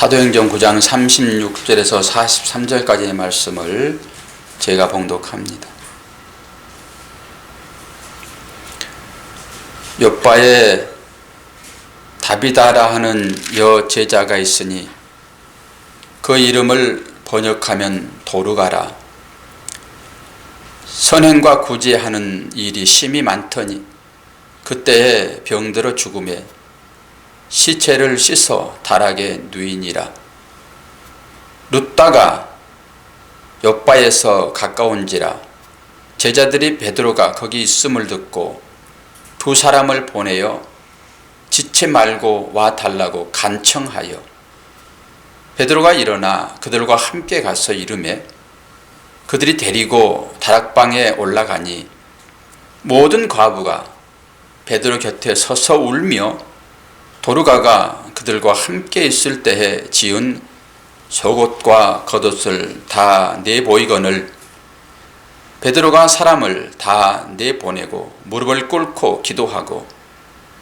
사도행전 9장 36절에서 43절까지의 말씀을 제가 봉독합니다. 욥바에 다비다라 하는 여제자가 있으니 그 이름을 번역하면 도르가라. 선행과 구제하는 일이 심히 많더니 그때에 병들어 죽음에 시체를 씻어 다락에 누이니라. 룻다가 욥바에서 가까운지라 제자들이 베드로가 거기 있음을 듣고 두 사람을 보내어 지체 말고 와 달라고 간청하여 베드로가 일어나 그들과 함께 가서 이르매 그들이 데리고 다락방에 올라가니 모든 과부가 베드로 곁에 서서 울며 도르가가 그들과 함께 있을 때에 지은 속옷과 겉옷을 다 내보이거늘 베드로가 사람을 다 내보내고 무릎을 꿇고 기도하고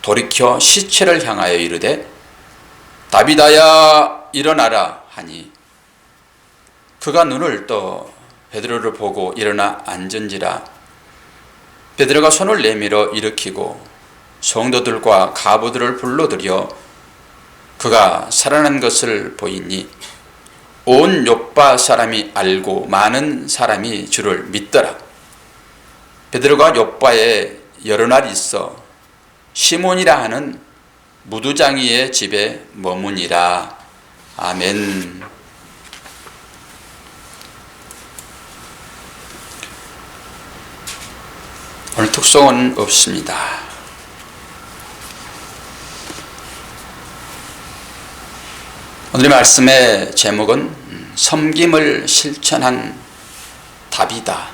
돌이켜 시체를 향하여 이르되 다비다야 일어나라 하니 그가 눈을 떠 베드로를 보고 일어나 앉은지라. 베드로가 손을 내밀어 일으키고 성도들과 가부들을 불러들여 그가 살아난 것을 보이니 온 욥바 사람이 알고 많은 사람이 주를 믿더라. 베드로가 욥바에 여러 날 있어 시몬이라 하는 무두장이의 집에 머무니라. 아멘. 오늘 특송은 없습니다. 오늘의 말씀의 제목은 섬김을 실천한 다비다.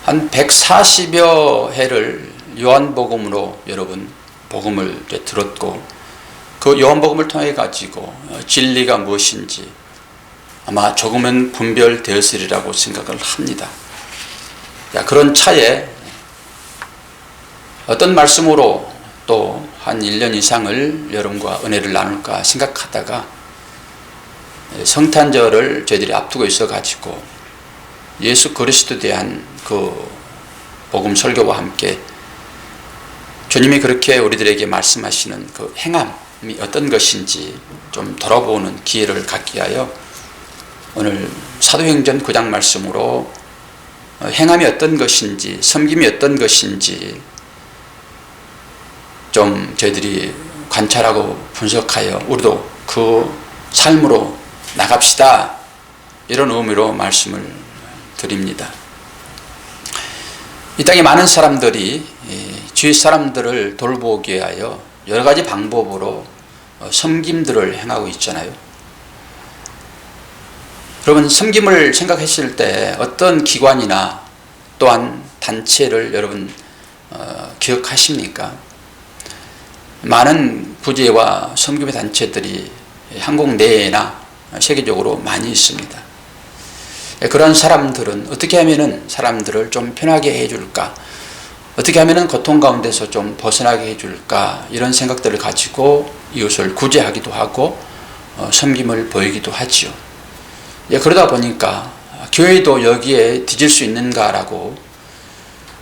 한 140여 해를 요한복음으로 여러분 복음을 들었고 그 요한복음을 통해 가지고 진리가 무엇인지 아마 조금은 분별되었으리라고 생각을 합니다. 그런 차에 어떤 말씀으로 또 한 1년 이상을 여러분과 은혜를 나눌까 생각하다가 성탄절을 저희들이 앞두고 있어 가지고 예수 그리스도에 대한 그 복음 설교와 함께 주님이 그렇게 우리들에게 말씀하시는 그 행함이 어떤 것인지 좀 돌아보는 기회를 갖게 하여 오늘 사도행전 9장 말씀으로 행함이 어떤 것인지 섬김이 어떤 것인지 좀 저희들이 관찰하고 분석하여 우리도 그 삶으로 나갑시다. 이런 의미로 말씀을 드립니다. 이 땅에 많은 사람들이 주위 사람들을 돌보기 위하여 여러 가지 방법으로 섬김들을 행하고 있잖아요. 여러분 섬김을 생각했을 때 어떤 기관이나 또한 단체를 여러분 기억하십니까? 많은 구제와 섬김의 단체들이 한국 내에나 세계적으로 많이 있습니다. 그런 사람들은 어떻게 하면 사람들을 좀 편하게 해줄까? 어떻게 하면 고통 가운데서 좀 벗어나게 해줄까? 이런 생각들을 가지고 이웃을 구제하기도 하고 섬김을 보이기도 하지요. 그러다 보니까 교회도 여기에 뒤질 수 있는가라고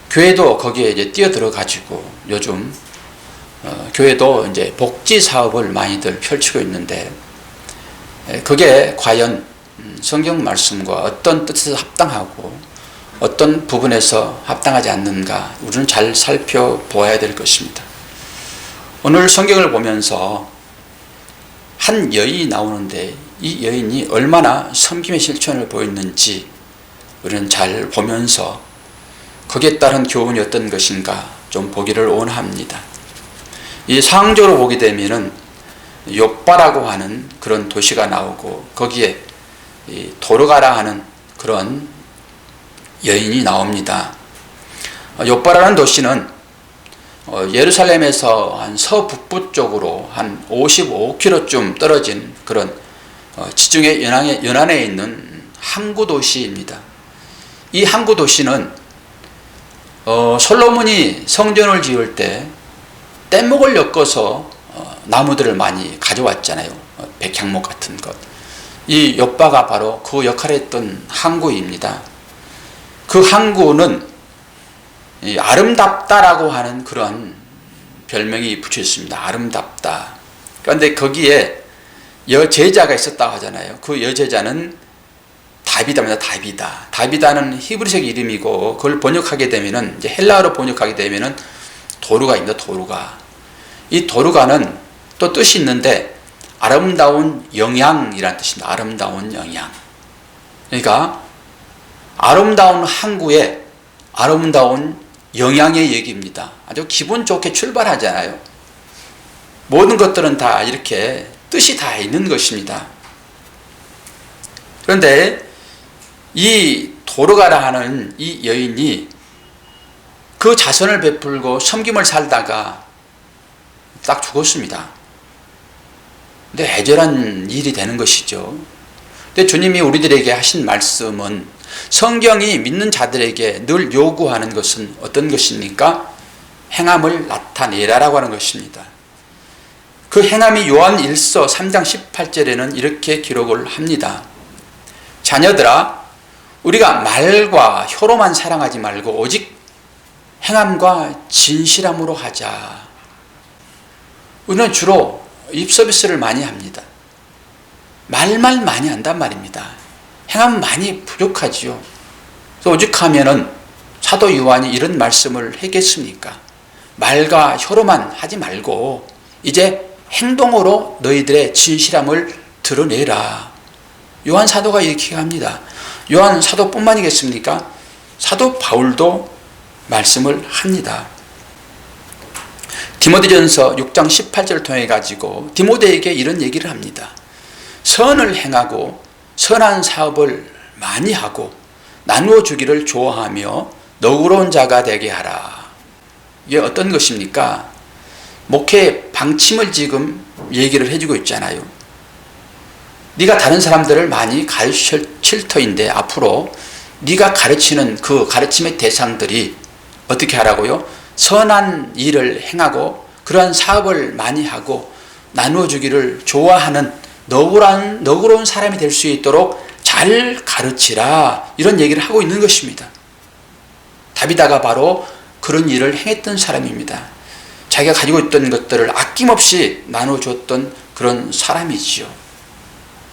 교회도 거기에 이제 뛰어들어 가지고 요즘 교회도 이제 복지 사업을 많이들 펼치고 있는데 그게 과연 성경 말씀과 어떤 뜻에서 합당하고 어떤 부분에서 합당하지 않는가 우리는 잘 살펴보아야 될 것입니다. 오늘 성경을 보면서 한 여인이 나오는데 이 여인이 얼마나 섬김의 실천을 보였는지 우리는 잘 보면서 거기에 따른 교훈이 어떤 것인가 좀 보기를 원합니다. 이 상황적으로 보게 되면은 욥바라고 하는 그런 도시가 나오고 거기에 이 도르가라 하는 그런 여인이 나옵니다. 욥바라는 도시는 예루살렘에서 한 서북부 쪽으로 한 55km쯤 떨어진 그런 지중해 연안에 있는 항구 도시입니다. 이 항구 도시는 솔로몬이 성전을 지을 때 뗏목을 엮어서 나무들을 많이 가져왔잖아요. 백향목 같은 것. 이 욥바가 바로 그 역할을 했던 항구입니다. 그 항구는 아름답다라고 하는 그런 별명이 붙여 있습니다. 아름답다. 그런데 거기에 여제자가 있었다고 하잖아요. 그 여제자는 다비다입니다. 다비다. 다비다는 히브리식 이름이고 그걸 번역하게 되면은 이제 헬라어로 번역하게 되면은 도르가입니다. 도르가. 이 도르가는 또 뜻이 있는데 아름다운 영양이라는 뜻입니다. 아름다운 영양. 그러니까 아름다운 항구에 아름다운 영양의 얘기입니다. 아주 기분 좋게 출발하잖아요. 모든 것들은 다 이렇게 뜻이 다 있는 것입니다. 그런데 이 도르가라 하는 이 여인이 그 자선을 베풀고 섬김을 살다가 딱 죽었습니다. 근데 애절한 일이 되는 것이죠. 근데 주님이 우리들에게 하신 말씀은 성경이 믿는 자들에게 늘 요구하는 것은 어떤 것입니까? 행함을 나타내라라고 하는 것입니다. 그 행함이 요한 1서 3장 18절에는 이렇게 기록을 합니다. 자녀들아, 우리가 말과 혀로만 사랑하지 말고 오직 행함과 진실함으로 하자. 우리는 주로 입 서비스를 많이 합니다. 말만 많이 한단 말입니다. 행함 많이 부족하지요. 그래서 오죽하면은 사도 요한이 이런 말씀을 하겠습니까? 말과 혀로만 하지 말고 이제 행동으로 너희들의 진실함을 드러내라. 요한 사도가 이렇게 합니다. 요한 사도뿐만이겠습니까? 사도 바울도 말씀을 합니다. 디모데전서 6장 18절을 통해 가지고 디모데에게 이런 얘기를 합니다. 선을 행하고 선한 사업을 많이 하고 나누어 주기를 좋아하며 너그러운 자가 되게 하라. 이게 어떤 것입니까? 목회 방침을 지금 얘기를 해주고 있잖아요. 네가 다른 사람들을 많이 가르칠 터인데 앞으로 네가 가르치는 그 가르침의 대상들이 어떻게 하라고요? 선한 일을 행하고 그러한 사업을 많이 하고 나누어 주기를 좋아하는 너그러운 사람이 될 수 있도록 잘 가르치라. 이런 얘기를 하고 있는 것입니다. 다비다가 바로 그런 일을 행했던 사람입니다. 자기가 가지고 있던 것들을 아낌없이 나눠줬던 그런 사람이지요.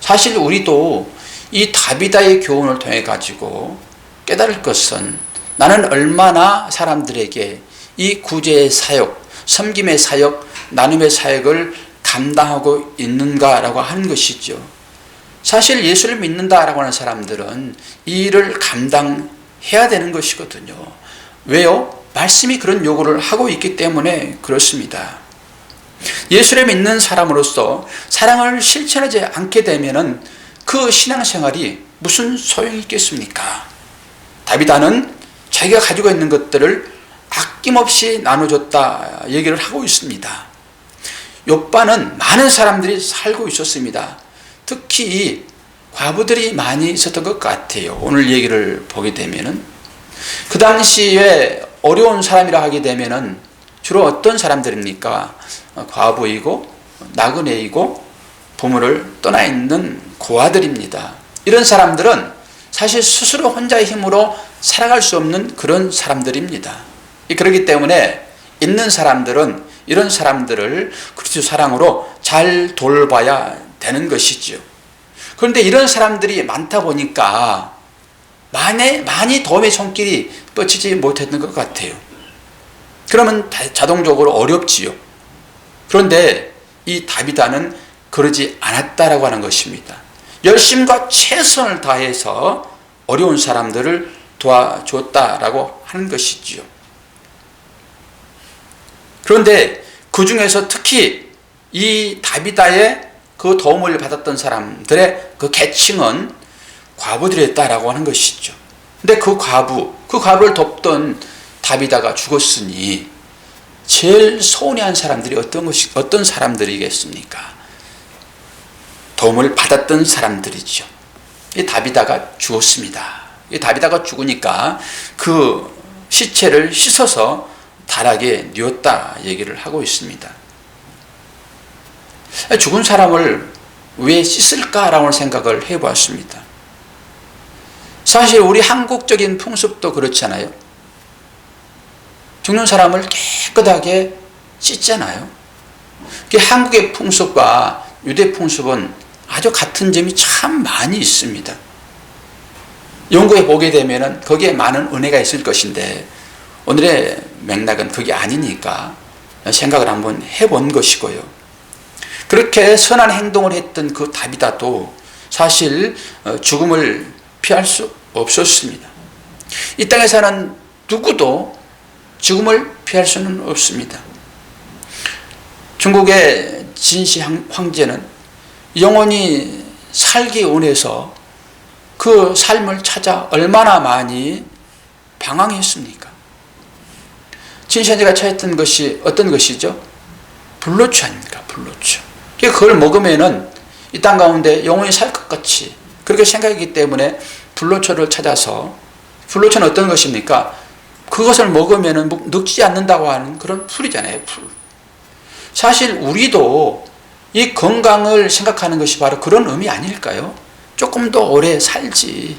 사실 우리도 이 다비다의 교훈을 통해 가지고 깨달을 것은 나는 얼마나 사람들에게 이 구제의 사역, 섬김의 사역, 나눔의 사역을 감당하고 있는가라고 하는 것이죠. 사실 예수를 믿는다라고 하는 사람들은 이 일을 감당해야 되는 것이거든요. 왜요? 말씀이 그런 요구를 하고 있기 때문에 그렇습니다. 예수를 믿는 사람으로서 사랑을 실천하지 않게 되면은 그 신앙생활이 무슨 소용이 있겠습니까? 다비다는 자기가 가지고 있는 것들을 아낌없이 나눠줬다 얘기를 하고 있습니다. 욥바는 많은 사람들이 살고 있었습니다. 특히 과부들이 많이 있었던 것 같아요. 오늘 얘기를 보게 되면은 그 당시에 어려운 사람이라 하게 되면은 주로 어떤 사람들입니까? 과부이고 나그네이고 부모를 떠나 있는 고아들입니다. 이런 사람들은 사실 스스로 혼자의 힘으로 살아갈 수 없는 그런 사람들입니다. 그렇기 때문에 있는 사람들은 이런 사람들을 그리스도 사랑으로 잘 돌봐야 되는 것이죠. 그런데 이런 사람들이 많다 보니까 많이 도움의 손길이 뻗치지 못했던 것 같아요. 그러면 자동적으로 어렵지요. 그런데 이 다비다는 그러지 않았다라고 하는 것입니다. 열심과 최선을 다해서 어려운 사람들을 도와줬다라고 하는 것이지요. 그런데 그 중에서 특히 이 다비다의 그 도움을 받았던 사람들의 그 계층은 과부들이었다라고 하는 것이죠. 근데 그 과부를 돕던 다비다가 죽었으니 제일 서운해한 사람들이 어떤 사람들이겠습니까? 도움을 받았던 사람들이죠. 이 다비다가 죽었습니다. 이 다비다가 죽으니까 그 시체를 씻어서 다락에 뉘었다 얘기를 하고 있습니다. 죽은 사람을 왜 씻을까라고 생각을 해보았습니다. 사실 우리 한국적인 풍습도 그렇잖아요. 죽는 사람을 깨끗하게 씻잖아요. 한국의 풍습과 유대 풍습은 아주 같은 점이 참 많이 있습니다. 연구해 보게 되면 거기에 많은 은혜가 있을 것인데 오늘의 맥락은 그게 아니니까 생각을 한번 해본 것이고요. 그렇게 선한 행동을 했던 그 다비다도 사실 죽음을 피할 수 없었습니다. 이 땅에 사는 누구도 죽음을 피할 수는 없습니다. 중국의 진시 황제는 영원히 살기 원해서 그 삶을 찾아 얼마나 많이 방황했습니까? 진시 황제가 찾았던 것이 어떤 것이죠? 불로초 아닙니까? 불로초. 그걸 먹으면은 이 땅 가운데 영원히 살 것 같이 그렇게 생각했기 때문에 불로초를 찾아서, 불로초는 어떤 것입니까? 그것을 먹으면은 늙지 않는다고 하는 그런 풀이잖아요, 풀. 사실 우리도 이 건강을 생각하는 것이 바로 그런 의미 아닐까요? 조금 더 오래 살지.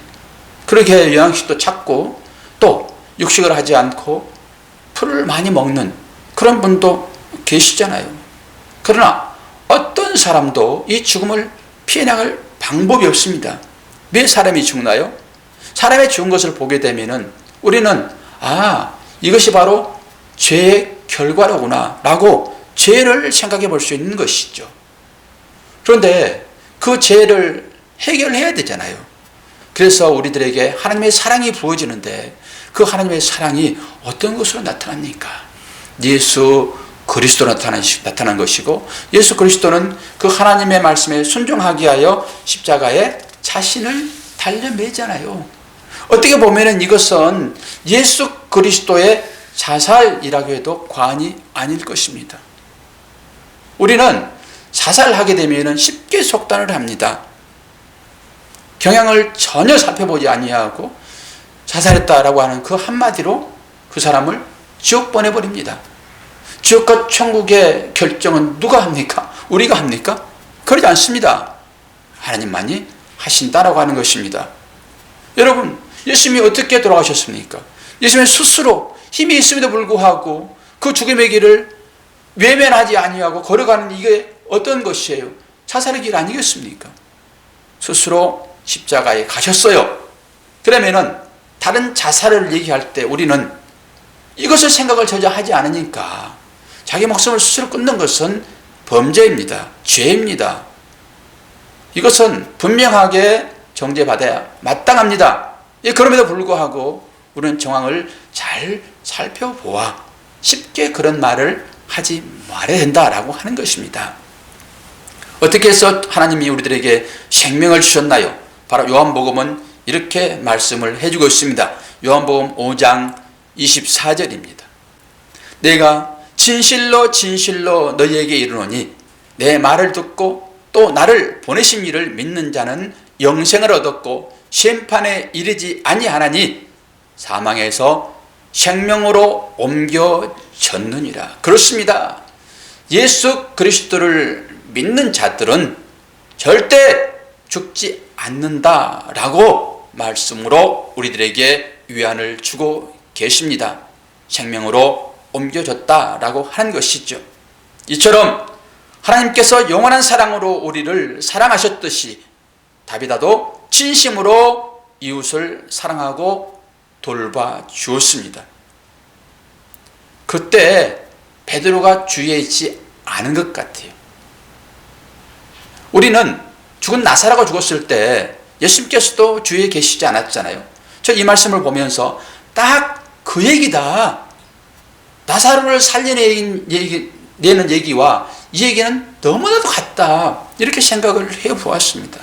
그렇게 영양식도 찾고 또 육식을 하지 않고 풀을 많이 먹는 그런 분도 계시잖아요. 그러나 어떤 사람도 이 죽음을 피해나갈 방법이 없습니다. 왜 사람이 죽나요? 사람의 죽은 것을 보게 되면은 우리는 이것이 바로 죄의 결과로구나 라고 죄를 생각해 볼 수 있는 것이죠. 그런데 그 죄를 해결해야 되잖아요. 그래서 우리들에게 하나님의 사랑이 부어지는데 그 하나님의 사랑이 어떤 것으로 나타납니까? 예수 그리스도로 나타난 것이고, 예수 그리스도는 그 하나님의 말씀에 순종하게 하여 십자가에 자신을 달려 매잖아요. 어떻게 보면 이것은 예수 그리스도의 자살이라고 해도 과언이 아닐 것입니다. 우리는 자살하게 되면 쉽게 속단을 합니다. 경향을 전혀 살펴보지 아니하고 자살했다라고 하는 그 한마디로 그 사람을 지옥 보내버립니다. 지옥과 천국의 결정은 누가 합니까? 우리가 합니까? 그러지 않습니다. 하나님만이 하신다라고 하는 것입니다. 여러분, 예수님이 어떻게 돌아가셨습니까? 예수님은 스스로 힘이 있음에도 불구하고 그 죽음의 길을 외면하지 아니하고 걸어가는 이게 어떤 것이에요? 자살의 길 아니겠습니까? 스스로 십자가에 가셨어요. 그러면은 다른 자살을 얘기할 때 우리는 이것을 생각을 전혀 하지 않으니까 자기 목숨을 스스로 끊는 것은 범죄입니다. 죄입니다. 이것은 분명하게 정죄받아야 마땅합니다. 그럼에도 불구하고 우리는 정황을 잘 살펴보아 쉽게 그런 말을 하지 말아야 된다라고 하는 것입니다. 어떻게 해서 하나님이 우리들에게 생명을 주셨나요? 바로 요한복음은 이렇게 말씀을 해주고 있습니다. 요한복음 5장 24절입니다. 내가 진실로 진실로 너희에게 이르노니 내 말을 듣고 또 나를 보내신 이를 믿는 자는 영생을 얻었고 심판에 이르지 아니하나니 사망에서 생명으로 옮겨졌느니라. 그렇습니다. 예수 그리스도를 믿는 자들은 절대 죽지 않는다라고 말씀으로 우리들에게 위안을 주고 계십니다. 생명으로 옮겨졌다라고 하는 것이죠. 이처럼 하나님께서 영원한 사랑으로 우리를 사랑하셨듯이 다비다도 진심으로 이웃을 사랑하고 돌봐 주었습니다. 그때 베드로가 주위에 있지 않은 것 같아요. 우리는 죽은 나사로가 죽었을 때 예수님께서도 주위에 계시지 않았잖아요. 저 이 말씀을 보면서 딱 그 얘기다. 나사로를 살려내는 얘기와 이 얘기는 너무나도 같다. 이렇게 생각을 해보았습니다.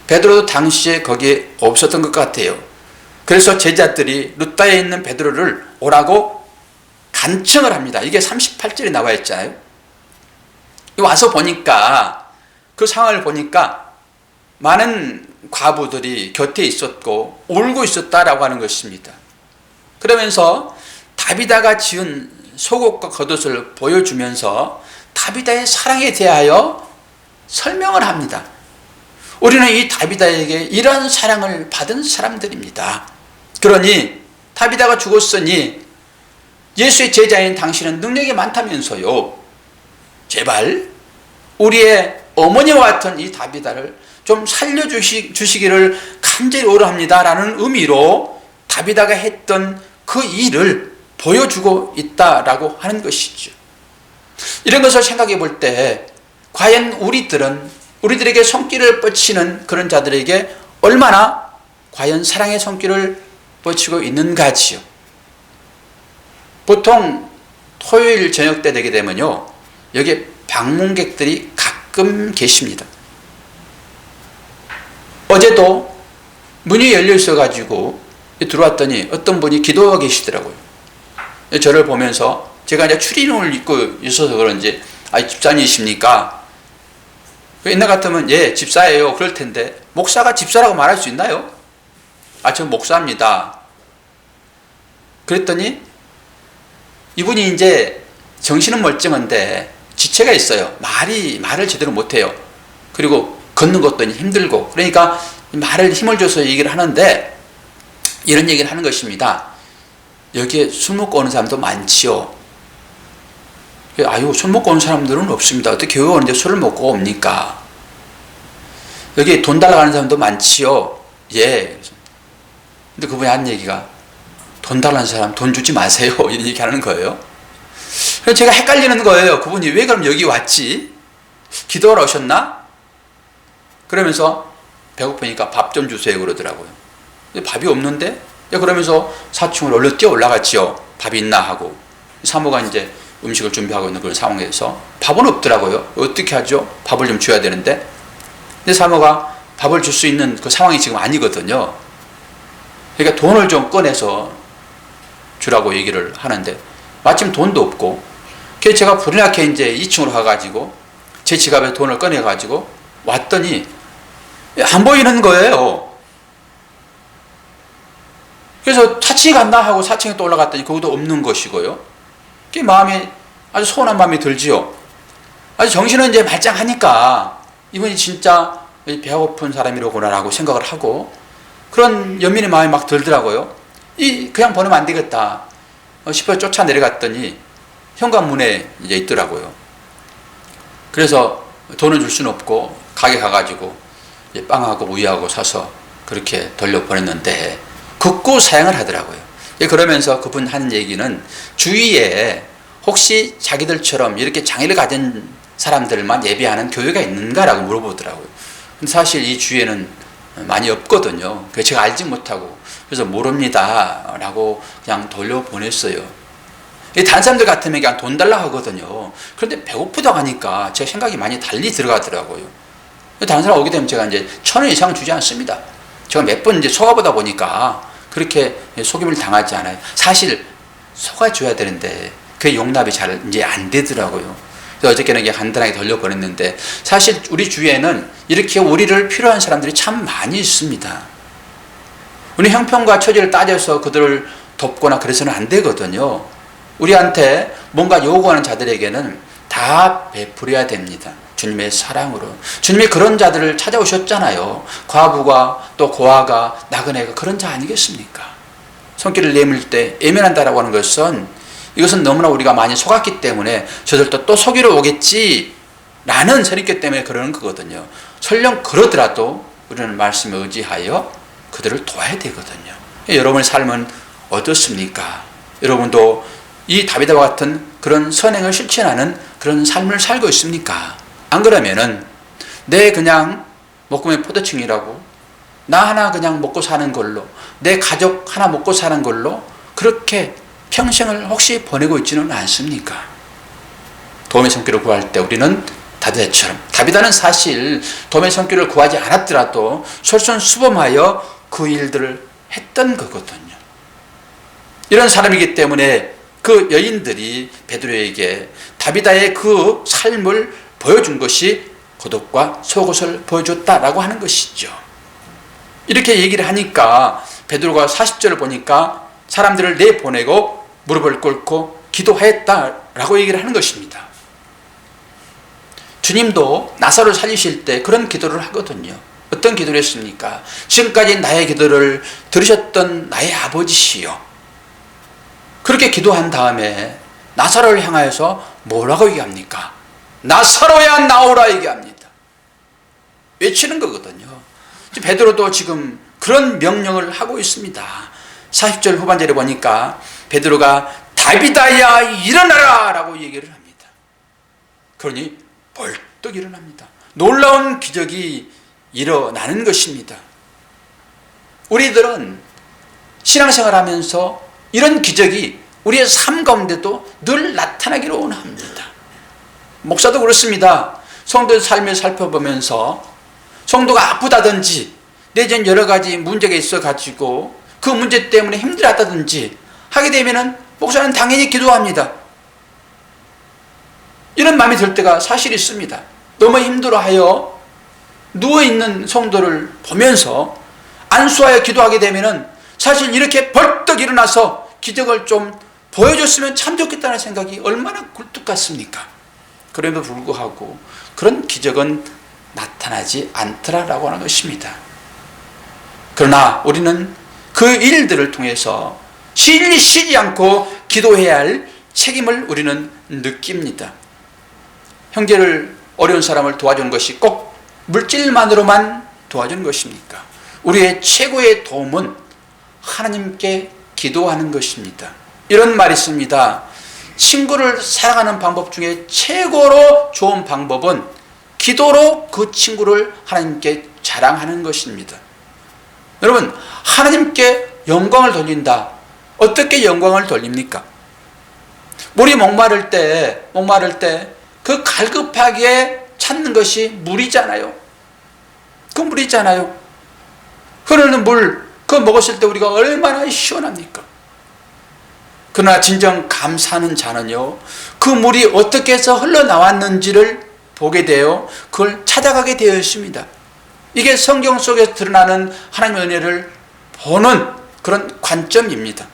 베드로도 당시에 거기에 없었던 것 같아요. 그래서 제자들이 룻다에 있는 베드로를 오라고 간청을 합니다. 이게 38절에 나와 있잖아요. 와서 보니까 그 상황을 보니까 많은 과부들이 곁에 있었고 울고 있었다라고 하는 것입니다. 그러면서 다비다가 지은 속옷과 겉옷을 보여주면서 다비다의 사랑에 대하여 설명을 합니다. 우리는 이 다비다에게 이러한 사랑을 받은 사람들입니다. 그러니 다비다가 죽었으니 예수의 제자인 당신은 능력이 많다면서요. 제발 우리의 어머니와 같은 이 다비다를 좀 살려주시기를 간절히 오라합니다 라는 의미로 다비다가 했던 그 일을 보여주고 있다라고 하는 것이죠. 이런 것을 생각해 볼 때 과연 우리들에게 손길을 뻗치는 그런 자들에게 얼마나 과연 사랑의 손길을 뻗치고 있는가지요. 보통 토요일 저녁 때 되게 되면요, 여기에 방문객들이 가끔 계십니다. 어제도 문이 열려 있어가지고 들어왔더니 어떤 분이 기도하고 계시더라고요. 저를 보면서 제가 이제 추리닝을 입고 있어서 그런지, 집사님이십니까? 옛날 같으면 예, 집사예요. 그럴 텐데, 목사가 집사라고 말할 수 있나요? 저 목사입니다. 그랬더니 이분이 이제 정신은 멀쩡한데 지체가 있어요. 말을 제대로 못해요. 그리고 걷는 것도 힘들고, 그러니까 말을 힘을 줘서 얘기를 하는데 이런 얘기를 하는 것입니다. 여기에 술 먹고 오는 사람도 많지요. 술 먹고 오는 사람들은 없습니다. 어떻게 교회 오는데 술을 먹고 옵니까? 여기 돈 달라고 하는 사람도 많지요. 예. 근데 그분이 한 얘기가, 돈 달라는 사람 돈 주지 마세요. 이런 얘기 하는 거예요. 그래서 제가 헷갈리는 거예요. 그분이 왜 그럼 여기 왔지? 기도하러 오셨나? 그러면서 배고프니까 밥 좀 주세요 그러더라고요. 밥이 없는데? 그러면서 4층으로 얼른 뛰어 올라갔지요. 밥이 있나 하고. 사모가 이제 음식을 준비하고 있는 그런 상황에서 밥은 없더라고요. 어떻게 하죠? 밥을 좀 줘야 되는데. 근데 사모가 밥을 줄 수 있는 그 상황이 지금 아니거든요. 그러니까 돈을 좀 꺼내서 주라고 얘기를 하는데 마침 돈도 없고, 그래서 제가 불이나게 이제 2층으로 가가지고 제 지갑에 돈을 꺼내가지고 왔더니 안 보이는 거예요. 그래서 4층에 갔나 하고 4층에 또 올라갔더니 거기도 없는 것이고요. 그게 마음이 아주 서운한 마음이 들지요. 아주 정신은 이제 말짱하니까 이분이 진짜 배고픈 사람이로구나라고 생각을 하고, 그런 연민의 마음이 막 들더라고요. 그냥 보내면 안 되겠다 싶어 쫓아 내려갔더니 현관문에 이제 있더라고요. 그래서 돈을 줄 수는 없고 가게 가가지고 빵하고 우유하고 사서 그렇게 돌려보냈는데 극구 사양을 하더라고요. 그러면서 그분 하는 얘기는 주위에 혹시 자기들처럼 이렇게 장애를 가진 사람들만 예배하는 교회가 있는가라고 물어보더라고요. 근데 사실 이 주위에는 많이 없거든요. 그래서 제가 알지 못하고, 그래서 모릅니다 라고 그냥 돌려보냈어요. 다른 사람들 같으면 그냥 돈 달라고 하거든요. 그런데 배고프다고 하니까 제 생각이 많이 달리 들어가더라고요. 다른 사람 오게 되면 제가 이제 1,000원 이상 주지 않습니다. 제가 몇 번 이제 속아보다 보니까 그렇게 속임을 당하지 않아요. 사실 속아줘야 되는데 그게 용납이 잘 이제 안 되더라고요. 그래서 어저께는 그냥 간단하게 돌려보냈는데, 사실 우리 주위에는 이렇게 우리를 필요한 사람들이 참 많이 있습니다. 우리 형편과 처지를 따져서 그들을 돕거나 그래서는 안 되거든요. 우리한테 뭔가 요구하는 자들에게는 다 베풀어야 됩니다. 주님의 사랑으로. 주님이 그런 자들을 찾아오셨잖아요. 과부가 또 고아가 나그네가 그런 자 아니겠습니까? 손길을 내밀 때 예민한다라고 하는 것은, 이것은 너무나 우리가 많이 속았기 때문에 저들도 또 속이러 오겠지 라는 선입견 때문에 그러는 거거든요. 설령 그러더라도 우리는 말씀에 의지하여 그들을 도와야 되거든요. 여러분의 삶은 어떻습니까? 여러분도 이 다비드와 같은 그런 선행을 실천하는 그런 삶을 살고 있습니까? 안 그러면은 내 그냥 먹고의 포도청이라고, 나 하나 그냥 먹고 사는 걸로, 내 가족 하나 먹고 사는 걸로 그렇게 평생을 혹시 보내고 있지는 않습니까? 도움의 손길을 구할 때 우리는 다비다처럼, 다비다는 사실 도움의 손길을 구하지 않았더라도 솔선수범하여 그 일들을 했던 거거든요. 이런 사람이기 때문에 그 여인들이 베드로에게 다비다의 그 삶을 보여준 것이 겉옷과 속옷을 보여줬다라고 하는 것이죠. 이렇게 얘기를 하니까 베드로가 40절을 보니까 사람들을 내보내고 무릎을 꿇고 기도했다라고 얘기를 하는 것입니다. 주님도 나사로를 살리실 때 그런 기도를 하거든요. 어떤 기도를 했습니까? 지금까지 나의 기도를 들으셨던 나의 아버지시여. 그렇게 기도한 다음에 나사로를 향하여서 뭐라고 얘기합니까? 나사로야 나오라 얘기합니다. 외치는 거거든요. 베드로도 지금 그런 명령을 하고 있습니다. 40절 후반절에 보니까 베드로가 다비다야 일어나라 라고 얘기를 합니다. 그러니 벌떡 일어납니다. 놀라운 기적이 일어나는 것입니다. 우리들은 신앙생활 하면서 이런 기적이 우리의 삶 가운데도 늘 나타나기를 원합니다. 목사도 그렇습니다. 성도의 삶을 살펴보면서 성도가 아프다든지 내지는 여러 가지 문제가 있어가지고 그 문제 때문에 힘들었다든지 하게 되면은 목사는 당연히 기도합니다. 이런 마음이 들 때가 사실 있습니다. 너무 힘들어하여 누워있는 성도를 보면서 안수하여 기도하게 되면은 사실 이렇게 벌떡 일어나서 기적을 좀 보여줬으면 참 좋겠다는 생각이 얼마나 굴뚝 같습니까? 그럼에도 불구하고 그런 기적은 나타나지 않더라라고 하는 것입니다. 그러나 우리는 그 일들을 통해서 쉬지 않고 기도해야 할 책임을 우리는 느낍니다. 형제를 어려운 사람을 도와주는 것이 꼭 물질만으로만 도와주는 것입니까? 우리의 최고의 도움은 하나님께 기도하는 것입니다. 이런 말이 있습니다. 친구를 사랑하는 방법 중에 최고로 좋은 방법은 기도로 그 친구를 하나님께 자랑하는 것입니다. 여러분, 하나님께 영광을 돌린다. 어떻게 영광을 돌립니까? 물이 목마를 때 그 갈급하게 찾는 것이 물이잖아요. 그 물이잖아요. 흐르는 물, 그거 먹었을 때 우리가 얼마나 시원합니까? 그러나 진정 감사하는 자는요, 그 물이 어떻게 해서 흘러나왔는지를 보게 되어 그걸 찾아가게 되어 있습니다. 이게 성경 속에서 드러나는 하나님의 은혜를 보는 그런 관점입니다.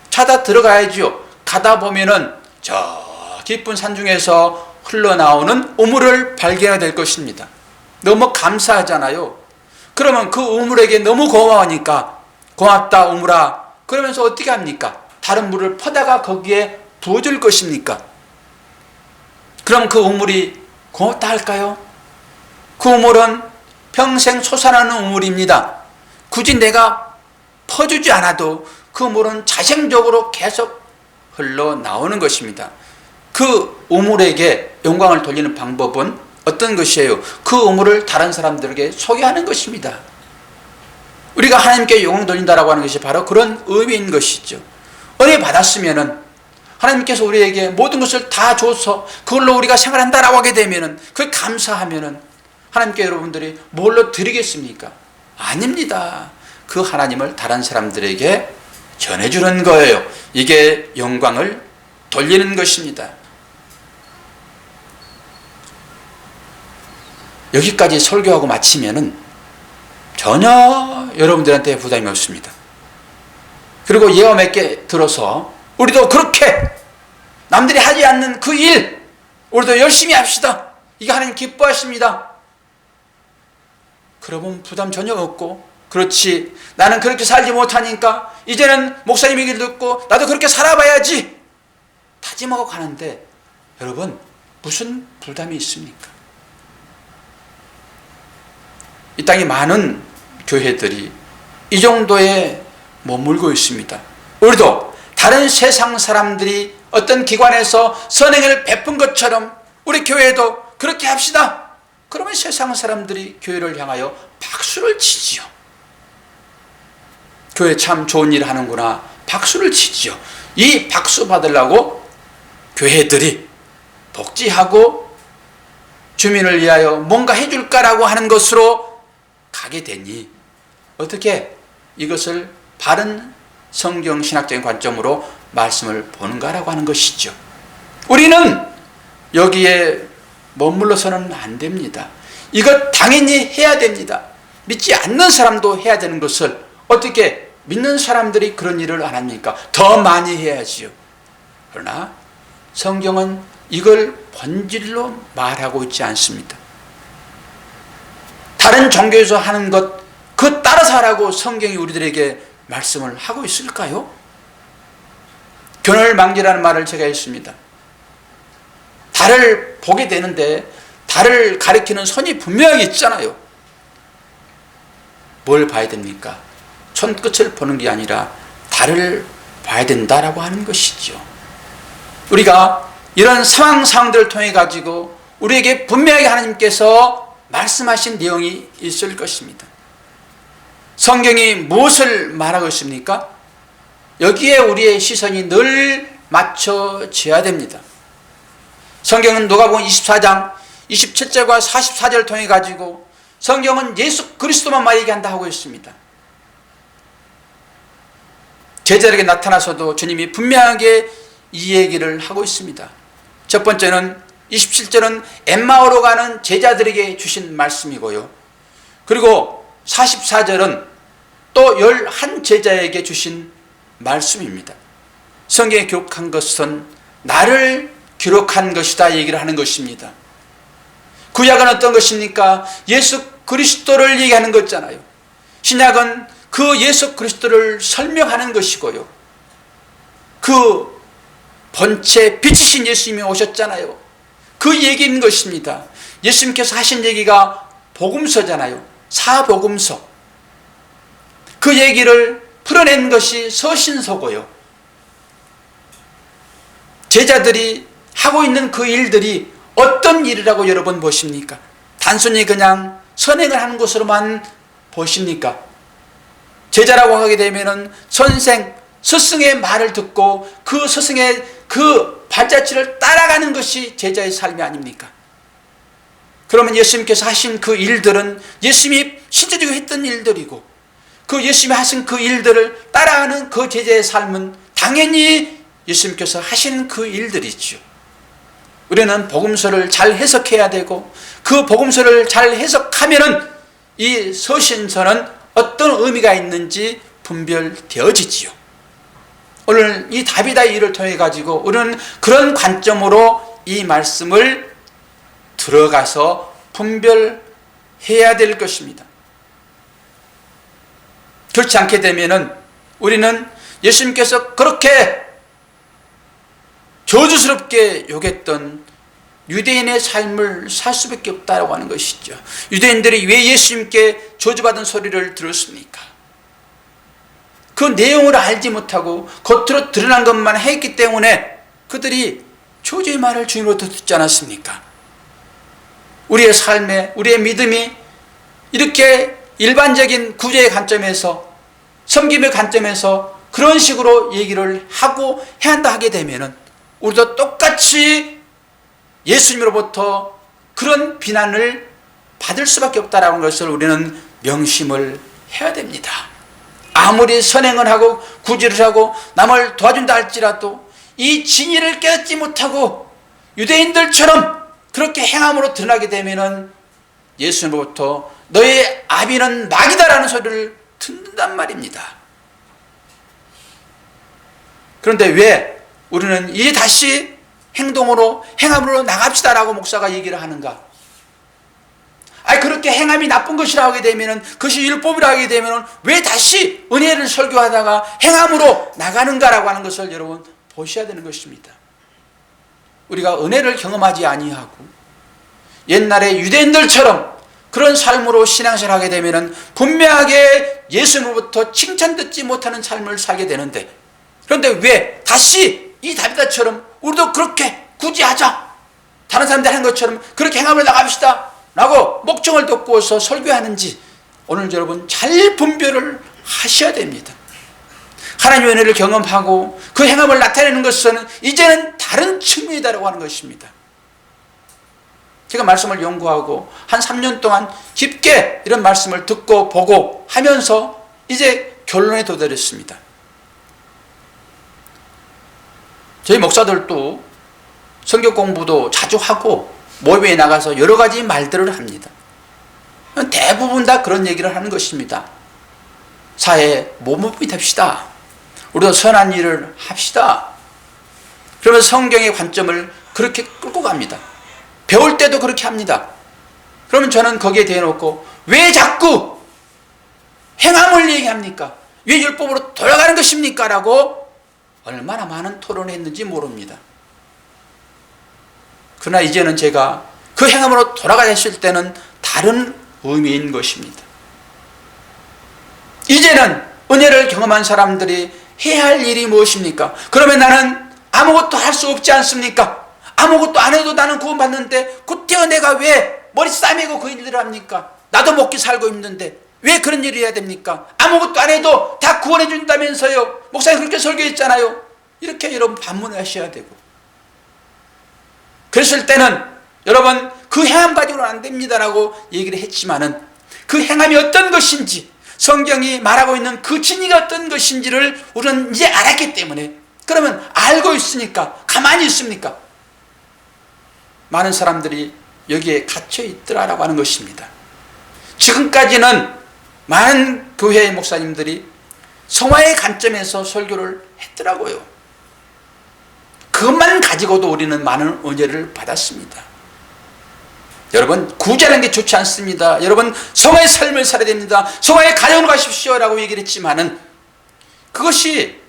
찾아 들어가야지요. 가다 보면은 저 깊은 산 중에서 흘러나오는 우물을 발견하게 될 것입니다. 너무 감사하잖아요. 그러면 그 우물에게 너무 고마우니까 고맙다 우물아. 그러면서 어떻게 합니까? 다른 물을 퍼다가 거기에 부어줄 것입니까? 그럼 그 우물이 고맙다 할까요? 그 우물은 평생 솟아나는 우물입니다. 굳이 내가 퍼주지 않아도 그 물은 자생적으로 계속 흘러나오는 것입니다. 그 우물에게 영광을 돌리는 방법은 어떤 것이에요? 그 우물을 다른 사람들에게 소개하는 것입니다. 우리가 하나님께 영광 돌린다라고 하는 것이 바로 그런 의미인 것이죠. 은혜 받았으면은 하나님께서 우리에게 모든 것을 다 줘서 그걸로 우리가 생활한다라고 하게 되면은 그게 감사하면은 하나님께 여러분들이 뭘로 드리겠습니까? 아닙니다. 그 하나님을 다른 사람들에게 전해주는 거예요. 이게 영광을 돌리는 것입니다. 여기까지 설교하고 마치면은 전혀 여러분들한테 부담이 없습니다. 그리고 예화 몇 개 들어서 우리도 그렇게 남들이 하지 않는 그 일 우리도 열심히 합시다. 이게 하나님 기뻐하십니다. 그러면 부담 전혀 없고, 그렇지 나는 그렇게 살지 못하니까 이제는 목사님 얘기를 듣고 나도 그렇게 살아봐야지 다짐하고 가는데 여러분 무슨 부담이 있습니까? 이 땅에 많은 교회들이 이 정도에 머물고 있습니다. 우리도 다른 세상 사람들이 어떤 기관에서 선행을 베푼 것처럼 우리 교회도 그렇게 합시다. 그러면 세상 사람들이 교회를 향하여 박수를 치지요. 교회 참 좋은 일 하는구나 박수를 치지요. 이 박수 받으려고 교회들이 복지하고 주민을 위하여 뭔가 해줄까라고 하는 것으로 가게 되니 어떻게 이것을 바른 성경신학적인 관점으로 말씀을 보는가라고 하는 것이죠. 우리는 여기에 머물러서는 안 됩니다. 이것 당연히 해야 됩니다. 믿지 않는 사람도 해야 되는 것을 어떻게 믿는 사람들이 그런 일을 안 합니까? 더 많이 해야지요. 그러나 성경은 이걸 본질로 말하고 있지 않습니다. 다른 종교에서 하는 것 그 따라서 하라고 성경이 우리들에게 말씀을 하고 있을까요? 견월망지라는 말을 제가 했습니다. 달을 보게 되는데 달을 가리키는 선이 분명하게 있잖아요. 뭘 봐야 됩니까? 손끝을 보는 게 아니라 달을 봐야 된다라고 하는 것이죠. 우리가 이런 상황들을 통해 가지고 우리에게 분명하게 하나님께서 말씀하신 내용이 있을 것입니다. 성경이 무엇을 말하고 있습니까? 여기에 우리의 시선이 늘 맞춰져야 됩니다. 성경은 누가복음 24장 27절과 44절을 통해 가지고 성경은 예수 그리스도만 말하게 한다 하고 있습니다. 제자들에게 나타나서도 주님이 분명하게 이 얘기를 하고 있습니다. 첫 번째는 27절은 엠마오로 가는 제자들에게 주신 말씀이고요. 그리고 44절은 또 11제자에게 주신 말씀입니다. 성경에 기록한 것은 나를 기록한 것이다 얘기를 하는 것입니다. 구약은 어떤 것입니까? 예수 그리스도를 얘기하는 거잖아요. 신약은 그 예수 그리스도를 설명하는 것이고요. 그 본체 빛이신 예수님이 오셨잖아요. 그 얘기인 것입니다. 예수님께서 하신 얘기가 복음서잖아요. 사복음서. 그 얘기를 풀어낸 것이 서신서고요. 제자들이 하고 있는 그 일들이 어떤 일이라고 여러분 보십니까? 단순히 그냥 선행을 하는 것으로만 보십니까? 제자라고 하게 되면은 선생, 스승의 말을 듣고 그 스승의 그 발자취를 따라가는 것이 제자의 삶이 아닙니까? 그러면 예수님께서 하신 그 일들은 예수님이 실제적으로 했던 일들이고 그 예수님이 하신 그 일들을 따라하는 그 제자의 삶은 당연히 예수님께서 하신 그 일들이죠. 우리는 복음서를 잘 해석해야 되고 그 복음서를 잘 해석하면은 이 서신서는 어떤 의미가 있는지 분별되어지지요. 오늘 이 다비다의 일을 통해 가지고 우리는 그런 관점으로 이 말씀을 들어가서 분별해야 될 것입니다. 그렇지 않게 되면은 우리는 예수님께서 그렇게 저주스럽게 욕했던 유대인의 삶을 살 수밖에 없다고 하는 것이죠. 유대인들이 왜 예수님께 저주받은 소리를 들었습니까? 그 내용을 알지 못하고 겉으로 드러난 것만 했기 때문에 그들이 저주의 말을 주님으로부터 듣지 않았습니까? 우리의 삶에 우리의 믿음이 이렇게 일반적인 구제의 관점에서 섬김의 관점에서 그런 식으로 얘기를 하고 해야 한다 하게 되면은 우리도 똑같이 예수님으로부터 그런 비난을 받을 수밖에 없다라는 것을 우리는 명심을 해야 됩니다. 아무리 선행을 하고 구제를 하고 남을 도와준다 할지라도 이 진리를 깨닫지 못하고 유대인들처럼 그렇게 행함으로 드러나게 되면은 예수님으로부터 너의 아비는 마귀다라는 소리를 듣는단 말입니다. 그런데 왜 우리는 이제 다시 행함으로 나갑시다라고 목사가 얘기를 하는가? 그렇게 행함이 나쁜 것이라 하게 되면은 그것이 율법이라 하게 되면은 왜 다시 은혜를 설교하다가 행함으로 나가는가라고 하는 것을 여러분 보셔야 되는 것입니다. 우리가 은혜를 경험하지 아니하고 옛날에 유대인들처럼 그런 삶으로 신앙생활을 하게 되면은 분명하게 예수님으로부터 칭찬듣지 못하는 삶을 살게 되는데, 그런데 왜 다시 이 다비다처럼 우리도 그렇게 굳이 하자, 다른 사람들 하는 것처럼 그렇게 행함을 나갑시다 라고 목청을 돋구어서 설교하는지 오늘 여러분 잘 분별을 하셔야 됩니다. 하나님의 은혜를 경험하고 그 행함을 나타내는 것은 이제는 다른 측면이다라고 하는 것입니다. 제가 말씀을 연구하고 한 3년 동안 깊게 이런 말씀을 듣고 보고 하면서 이제 결론에 도달했습니다. 저희 목사들도 성경 공부도 자주 하고 모임에 나가서 여러 가지 말들을 합니다. 대부분 다 그런 얘기를 하는 것입니다. 사회에 몸업이 됩시다. 우리도 선한 일을 합시다. 그러면 성경의 관점을 그렇게 끌고 갑니다. 배울 때도 그렇게 합니다. 그러면 저는 거기에 대놓고 왜 자꾸 행함을 얘기합니까? 왜 율법으로 돌아가는 것입니까? 라고 얼마나 많은 토론을 했는지 모릅니다. 그러나 이제는 제가 그 행함으로 돌아가야 했을 때는 다른 의미인 것입니다. 이제는 은혜를 경험한 사람들이 해야 할 일이 무엇입니까? 그러면 나는 아무것도 할 수 없지 않습니까? 아무것도 안 해도 나는 구원받는데 그때야 내가 왜 머리 싸매고 그 일들을 합니까? 나도 먹기 살고 있는데 왜 그런 일을 해야 됩니까? 아무것도 안 해도 다 구원해 준다면서요. 목사님 그렇게 설교했잖아요. 이렇게 여러분 반문을 하셔야 되고, 그랬을 때는 여러분 그 행함 가지고는 안 됩니다라고 얘기를 했지만은 그 행함이 어떤 것인지, 성경이 말하고 있는 그 진리가 어떤 것인지를 우리는 이제 알았기 때문에, 그러면 알고 있으니까 가만히 있습니까? 많은 사람들이 여기에 갇혀 있더라라고 하는 것입니다. 지금까지는 많은 교회의 목사님들이 성화의 관점에서 설교를 했더라고요. 그것만 가지고도 우리는 많은 은혜를 받았습니다. 여러분, 구제하는 게 좋지 않습니다. 여러분, 성화의 삶을 살아야 됩니다. 성화의 가정으로 가십시오 라고 얘기를 했지만은 그것이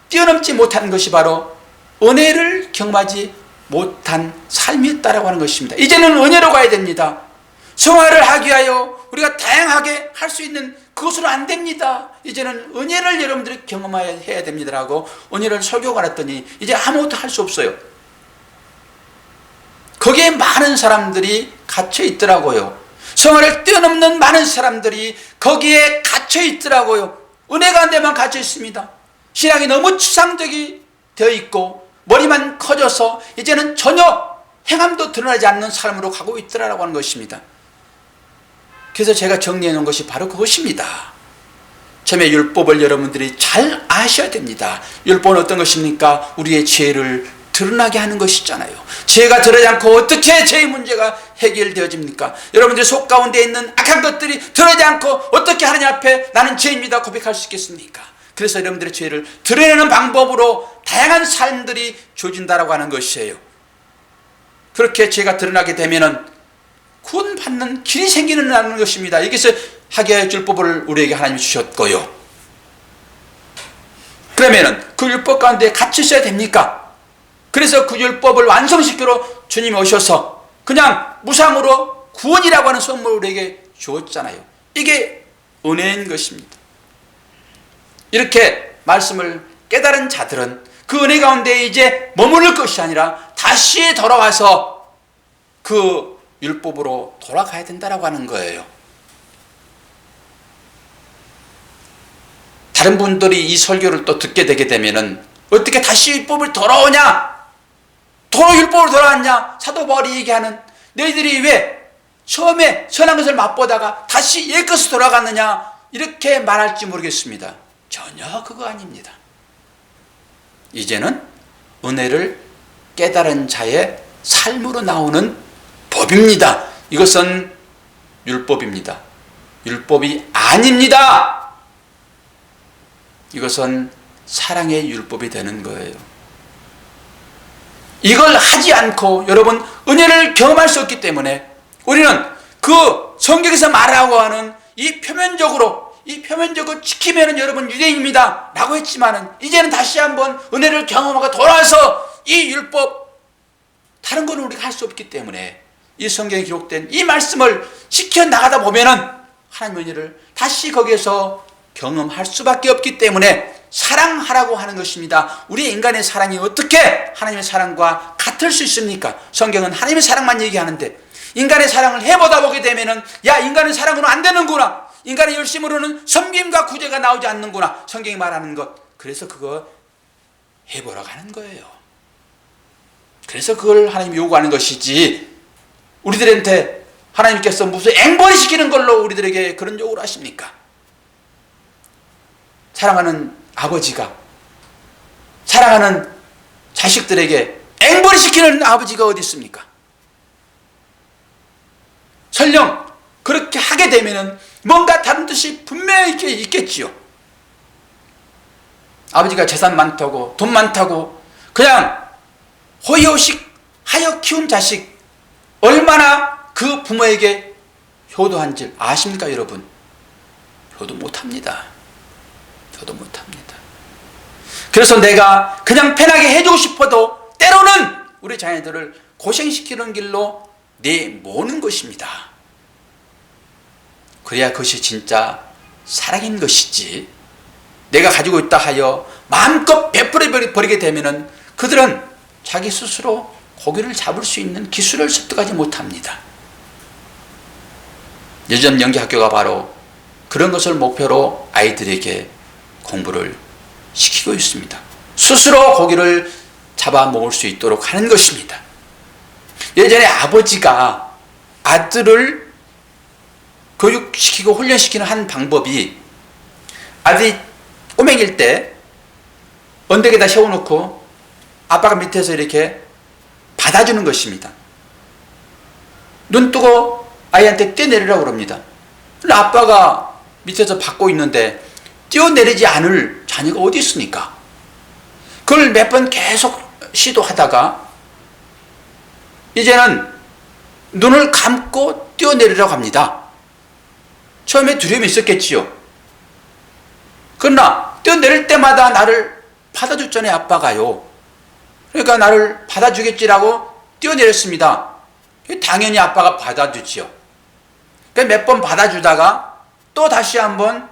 뛰어넘지 못한 것이 바로 은혜를 경험하지 못한 삶이었다라고 하는 것입니다. 이제는 은혜로 가야 됩니다. 성화를 하기 위하여 우리가 다양하게 할 수 있는 그것으로 안 됩니다. 이제는 은혜를 여러분들이 경험해야 됩니다라고 은혜를 설교가 했더니 이제 아무것도 할 수 없어요. 거기에 많은 사람들이 갇혀 있더라고요. 성화를 뛰어넘는 많은 사람들이 거기에 갇혀 있더라고요. 은혜가 안 되면 갇혀 있습니다. 신앙이 너무 추상적이 되어 있고 머리만 커져서 이제는 전혀 행함도 드러나지 않는 삶으로 가고 있더라라고 하는 것입니다. 그래서 제가 정리해 놓은 것이 바로 그것입니다. 처음에 율법을 여러분들이 잘 아셔야 됩니다. 율법은 어떤 것입니까? 우리의 죄를 드러나게 하는 것이잖아요. 죄가 드러나지 않고 어떻게 죄의 문제가 해결되어집니까? 여러분들의 속 가운데 있는 악한 것들이 드러나지 않고 어떻게 하나님 앞에 나는 죄입니다 고백할 수 있겠습니까? 그래서 여러분들의 죄를 드러내는 방법으로 다양한 삶들이 주어진다라고 하는 것이에요. 그렇게 죄가 드러나게 되면은 구원받는 길이 생기는 것입니다. 여기서 하게 율법을 우리에게 하나님이 주셨고요. 그러면은 그 율법 가운데 갇혀 있어야 됩니까? 그래서 그 율법을 완성시키러 주님이 오셔서 그냥 무상으로 구원이라고 하는 선물을 우리에게 주었잖아요. 이게 은혜인 것입니다. 이렇게 말씀을 깨달은 자들은 그 은혜 가운데 이제 머무를 것이 아니라 다시 돌아와서 그 율법으로 돌아가야 된다라고 하는 거예요. 다른 분들이 이 설교를 또 듣게 되게 되면은 어떻게 다시 율법을 돌아오냐? 도로 율법으로 돌아왔냐? 사도 바울이 얘기하는 너희들이 왜 처음에 선한 것을 맛보다가 다시 옛 것으로 돌아갔느냐? 이렇게 말할지 모르겠습니다. 전혀 그거 아닙니다. 이제는 은혜를 깨달은 자의 삶으로 나오는 법입니다. 이것은 율법입니다. 율법이 아닙니다. 이것은 사랑의 율법이 되는 거예요. 이걸 하지 않고 여러분 은혜를 경험할 수 없기 때문에 우리는 그 성경에서 말하고 하는 이 표면적으로 지키면은 여러분 유대인입니다 라고 했지만은 이제는 다시 한번 은혜를 경험하고 돌아와서 이 율법 다른 거는 우리가 할 수 없기 때문에 이 성경에 기록된 이 말씀을 지켜나가다 보면은 하나님의 은혜를 다시 거기에서 경험할 수밖에 없기 때문에 사랑하라고 하는 것입니다. 우리 인간의 사랑이 어떻게 하나님의 사랑과 같을 수 있습니까? 성경은 하나님의 사랑만 얘기하는데 인간의 사랑을 해보다 보게 되면은 야, 인간의 사랑으로는 안 되는구나, 인간의 열심으로는 섬김과 구제가 나오지 않는구나, 성경이 말하는 것. 그래서 그거 해보라고 하는 거예요. 그래서 그걸 하나님이 요구하는 것이지 우리들한테 하나님께서 무슨 앵벌이 시키는 걸로 우리들에게 그런 요구를 하십니까? 사랑하는 아버지가 사랑하는 자식들에게 앵벌이 시키는 아버지가 어디 있습니까? 설령 그렇게 하게 되면은 뭔가 다른 뜻이 분명히 있겠지요. 아버지가 재산 많다고 돈 많다고 그냥 호의호식 하여 키운 자식 얼마나 그 부모에게 효도한 줄 아십니까 여러분? 효도 못합니다. 효도 못합니다. 그래서 내가 그냥 편하게 해주고 싶어도 때로는 우리 자녀들을 고생시키는 길로 내모는 것입니다. 그래야 그것이 진짜 사랑인 것이지, 내가 가지고 있다 하여 마음껏 베풀어 버리게 되면 그들은 자기 스스로 고기를 잡을 수 있는 기술을 습득하지 못합니다. 여점 연기학교가 바로 그런 것을 목표로 아이들에게 공부를 시키고 있습니다. 스스로 고기를 잡아 먹을 수 있도록 하는 것입니다. 예전에 아버지가 아들을 교육시키고 훈련시키는 한 방법이, 아들이 꼬맹일 때 언덕에다 세워놓고 아빠가 밑에서 이렇게 받아주는 것입니다. 눈 뜨고 아이한테 뛰어내리라고 그럽니다. 아빠가 밑에서 받고 있는데 뛰어내리지 않을 자녀가 어디 있습니까? 그걸 몇 번 계속 시도하다가 이제는 눈을 감고 뛰어내리라고 합니다. 처음에 두려움이 있었겠지요. 그러나 뛰어내릴 때마다 나를 받아줬잖아요, 아빠가요. 그러니까 나를 받아주겠지라고 뛰어내렸습니다. 당연히 아빠가 받아주지요. 몇 번 받아주다가 또 다시 한번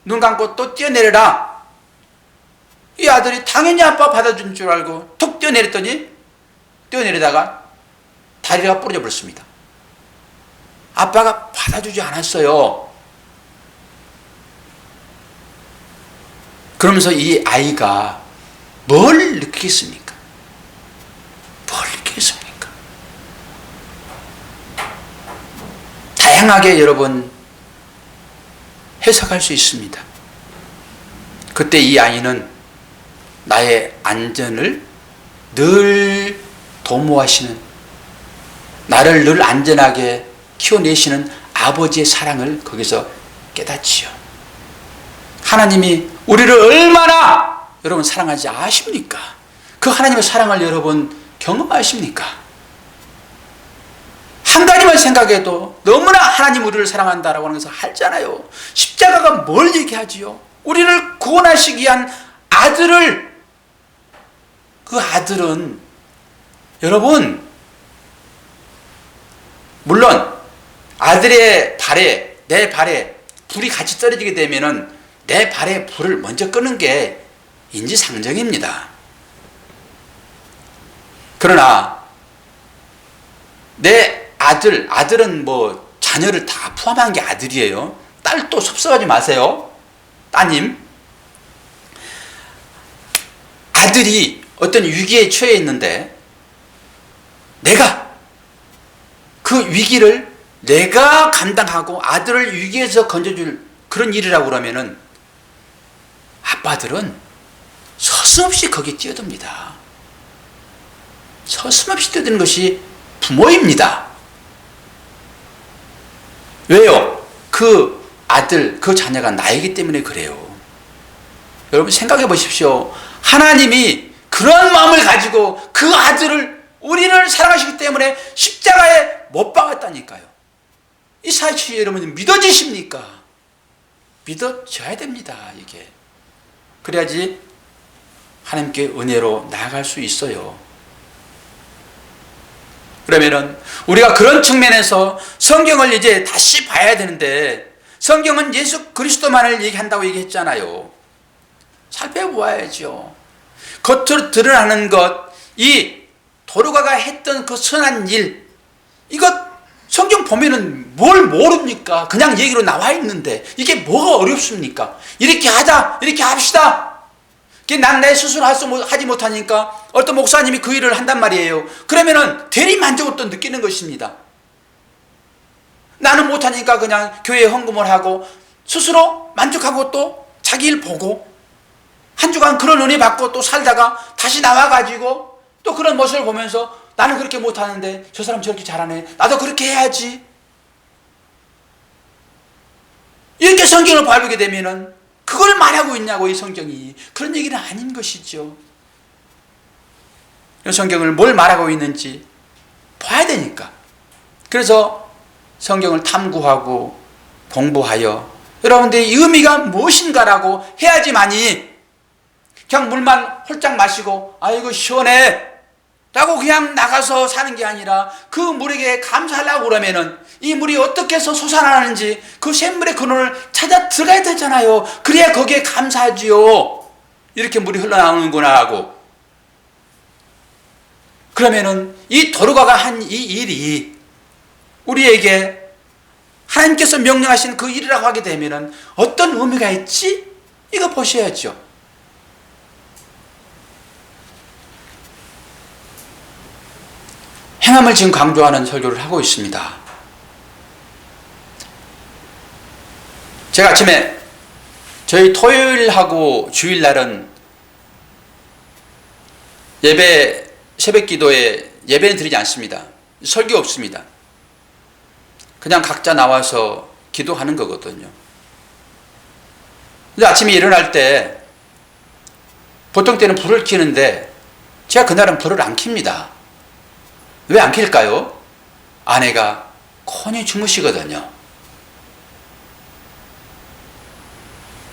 눈 감고 또 뛰어내려라. 이 아들이 당연히 아빠 받아준 줄 알고 툭 뛰어내렸더니 뛰어내리다가 다리가 부러져 버렸습니다. 아빠가 받아주지 않았어요. 그러면서 이 아이가 뭘 느끼겠습니까? 뭘 느끼겠습니까? 다양하게 여러분 해석할 수 있습니다. 그때 이 아이는 나의 안전을 늘 도모하시는, 나를 늘 안전하게 키워내시는 아버지의 사랑을 거기서 깨닫지요. 하나님이 우리를 얼마나 여러분 사랑하지 아십니까? 그 하나님의 사랑을 여러분 경험하십니까? 한 가지만 생각해도 너무나 하나님 우리를 사랑한다라고 하는 것을 알잖아요. 십자가가 뭘 얘기하지요? 우리를 구원하시기 위한 아들을, 그 아들은 여러분 물론 아들의 발에, 내 발에 불이 같이 떨어지게 되면은 내 발에 불을 먼저 끄는 게 인지상정입니다. 그러나 내 아들은 뭐 자녀를 다 포함한 게 아들이에요. 딸도 섭섭하지 마세요. 따님, 아들이 어떤 위기에 처해 있는데 내가 그 위기를 내가 감당하고 아들을 위기에서 건져줄 그런 일이라고 그러면은 아빠들은 서슴없이 거기에 뛰어듭니다. 서슴없이 뛰어드는 것이 부모입니다. 왜요? 그 아들, 그 자녀가 나이기 때문에 그래요. 여러분 생각해 보십시오. 하나님이 그런 마음을 가지고 그 아들을, 우리를 사랑하시기 때문에 십자가에 못 박았다니까요. 이 사실이 여러분 믿어지십니까? 믿어져야 됩니다. 이게 그래야지 하나님께 은혜로 나아갈 수 있어요. 그러면은 우리가 그런 측면에서 성경을 이제 다시 봐야 되는데, 성경은 예수 그리스도만을 얘기한다고 얘기했잖아요. 살펴보아야죠. 겉으로 드러나는 것, 이 도르가가 했던 그 선한 일, 이것 성경 보면은 뭘 모릅니까? 그냥 얘기로 나와 있는데 이게 뭐가 어렵습니까? 이렇게 하자, 이렇게 합시다. 난 내 스스로 하지 못하니까 어떤 목사님이 그 일을 한단 말이에요. 그러면은 대리만족을 또 느끼는 것입니다. 나는 못하니까 그냥 교회에 헌금을 하고 스스로 만족하고 또 자기 일 보고 한 주간 그런 은혜 받고 또 살다가 다시 나와가지고 또 그런 모습을 보면서 나는 그렇게 못하는데 저 사람 저렇게 잘하네, 나도 그렇게 해야지. 이렇게 성경을 바르게 되면은 그걸 말하고 있냐고, 이 성경이. 그런 얘기는 아닌 것이죠. 성경을 뭘 말하고 있는지 봐야 되니까. 그래서 성경을 탐구하고 공부하여 여러분들이 이 의미가 무엇인가라고 해야지만이 그냥 물만 홀짝 마시고 아이고 시원해 라고 그냥 나가서 사는 게 아니라 그 물에게 감사하려고 그러면은 이 물이 어떻게 해서 솟아나는지 그 샘물의 근원을 찾아 들어가야 되잖아요. 그래야 거기에 감사하지요. 이렇게 물이 흘러나오는구나 하고. 그러면은 이 도르가가 한 이 일이 우리에게 하나님께서 명령하신 그 일이라고 하게 되면은 어떤 의미가 있지? 이거 보셔야죠. 행함을 지금 강조하는 설교를 하고 있습니다. 제가 아침에 저희 토요일하고 주일날은 예배 새벽 기도에 예배는 드리지 않습니다. 설교 없습니다. 그냥 각자 나와서 기도하는 거거든요. 근데 아침에 일어날 때 보통 때는 불을 켜는데 제가 그날은 불을 안 켭니다. 왜 안 켤까요? 아내가 콘히 주무시거든요.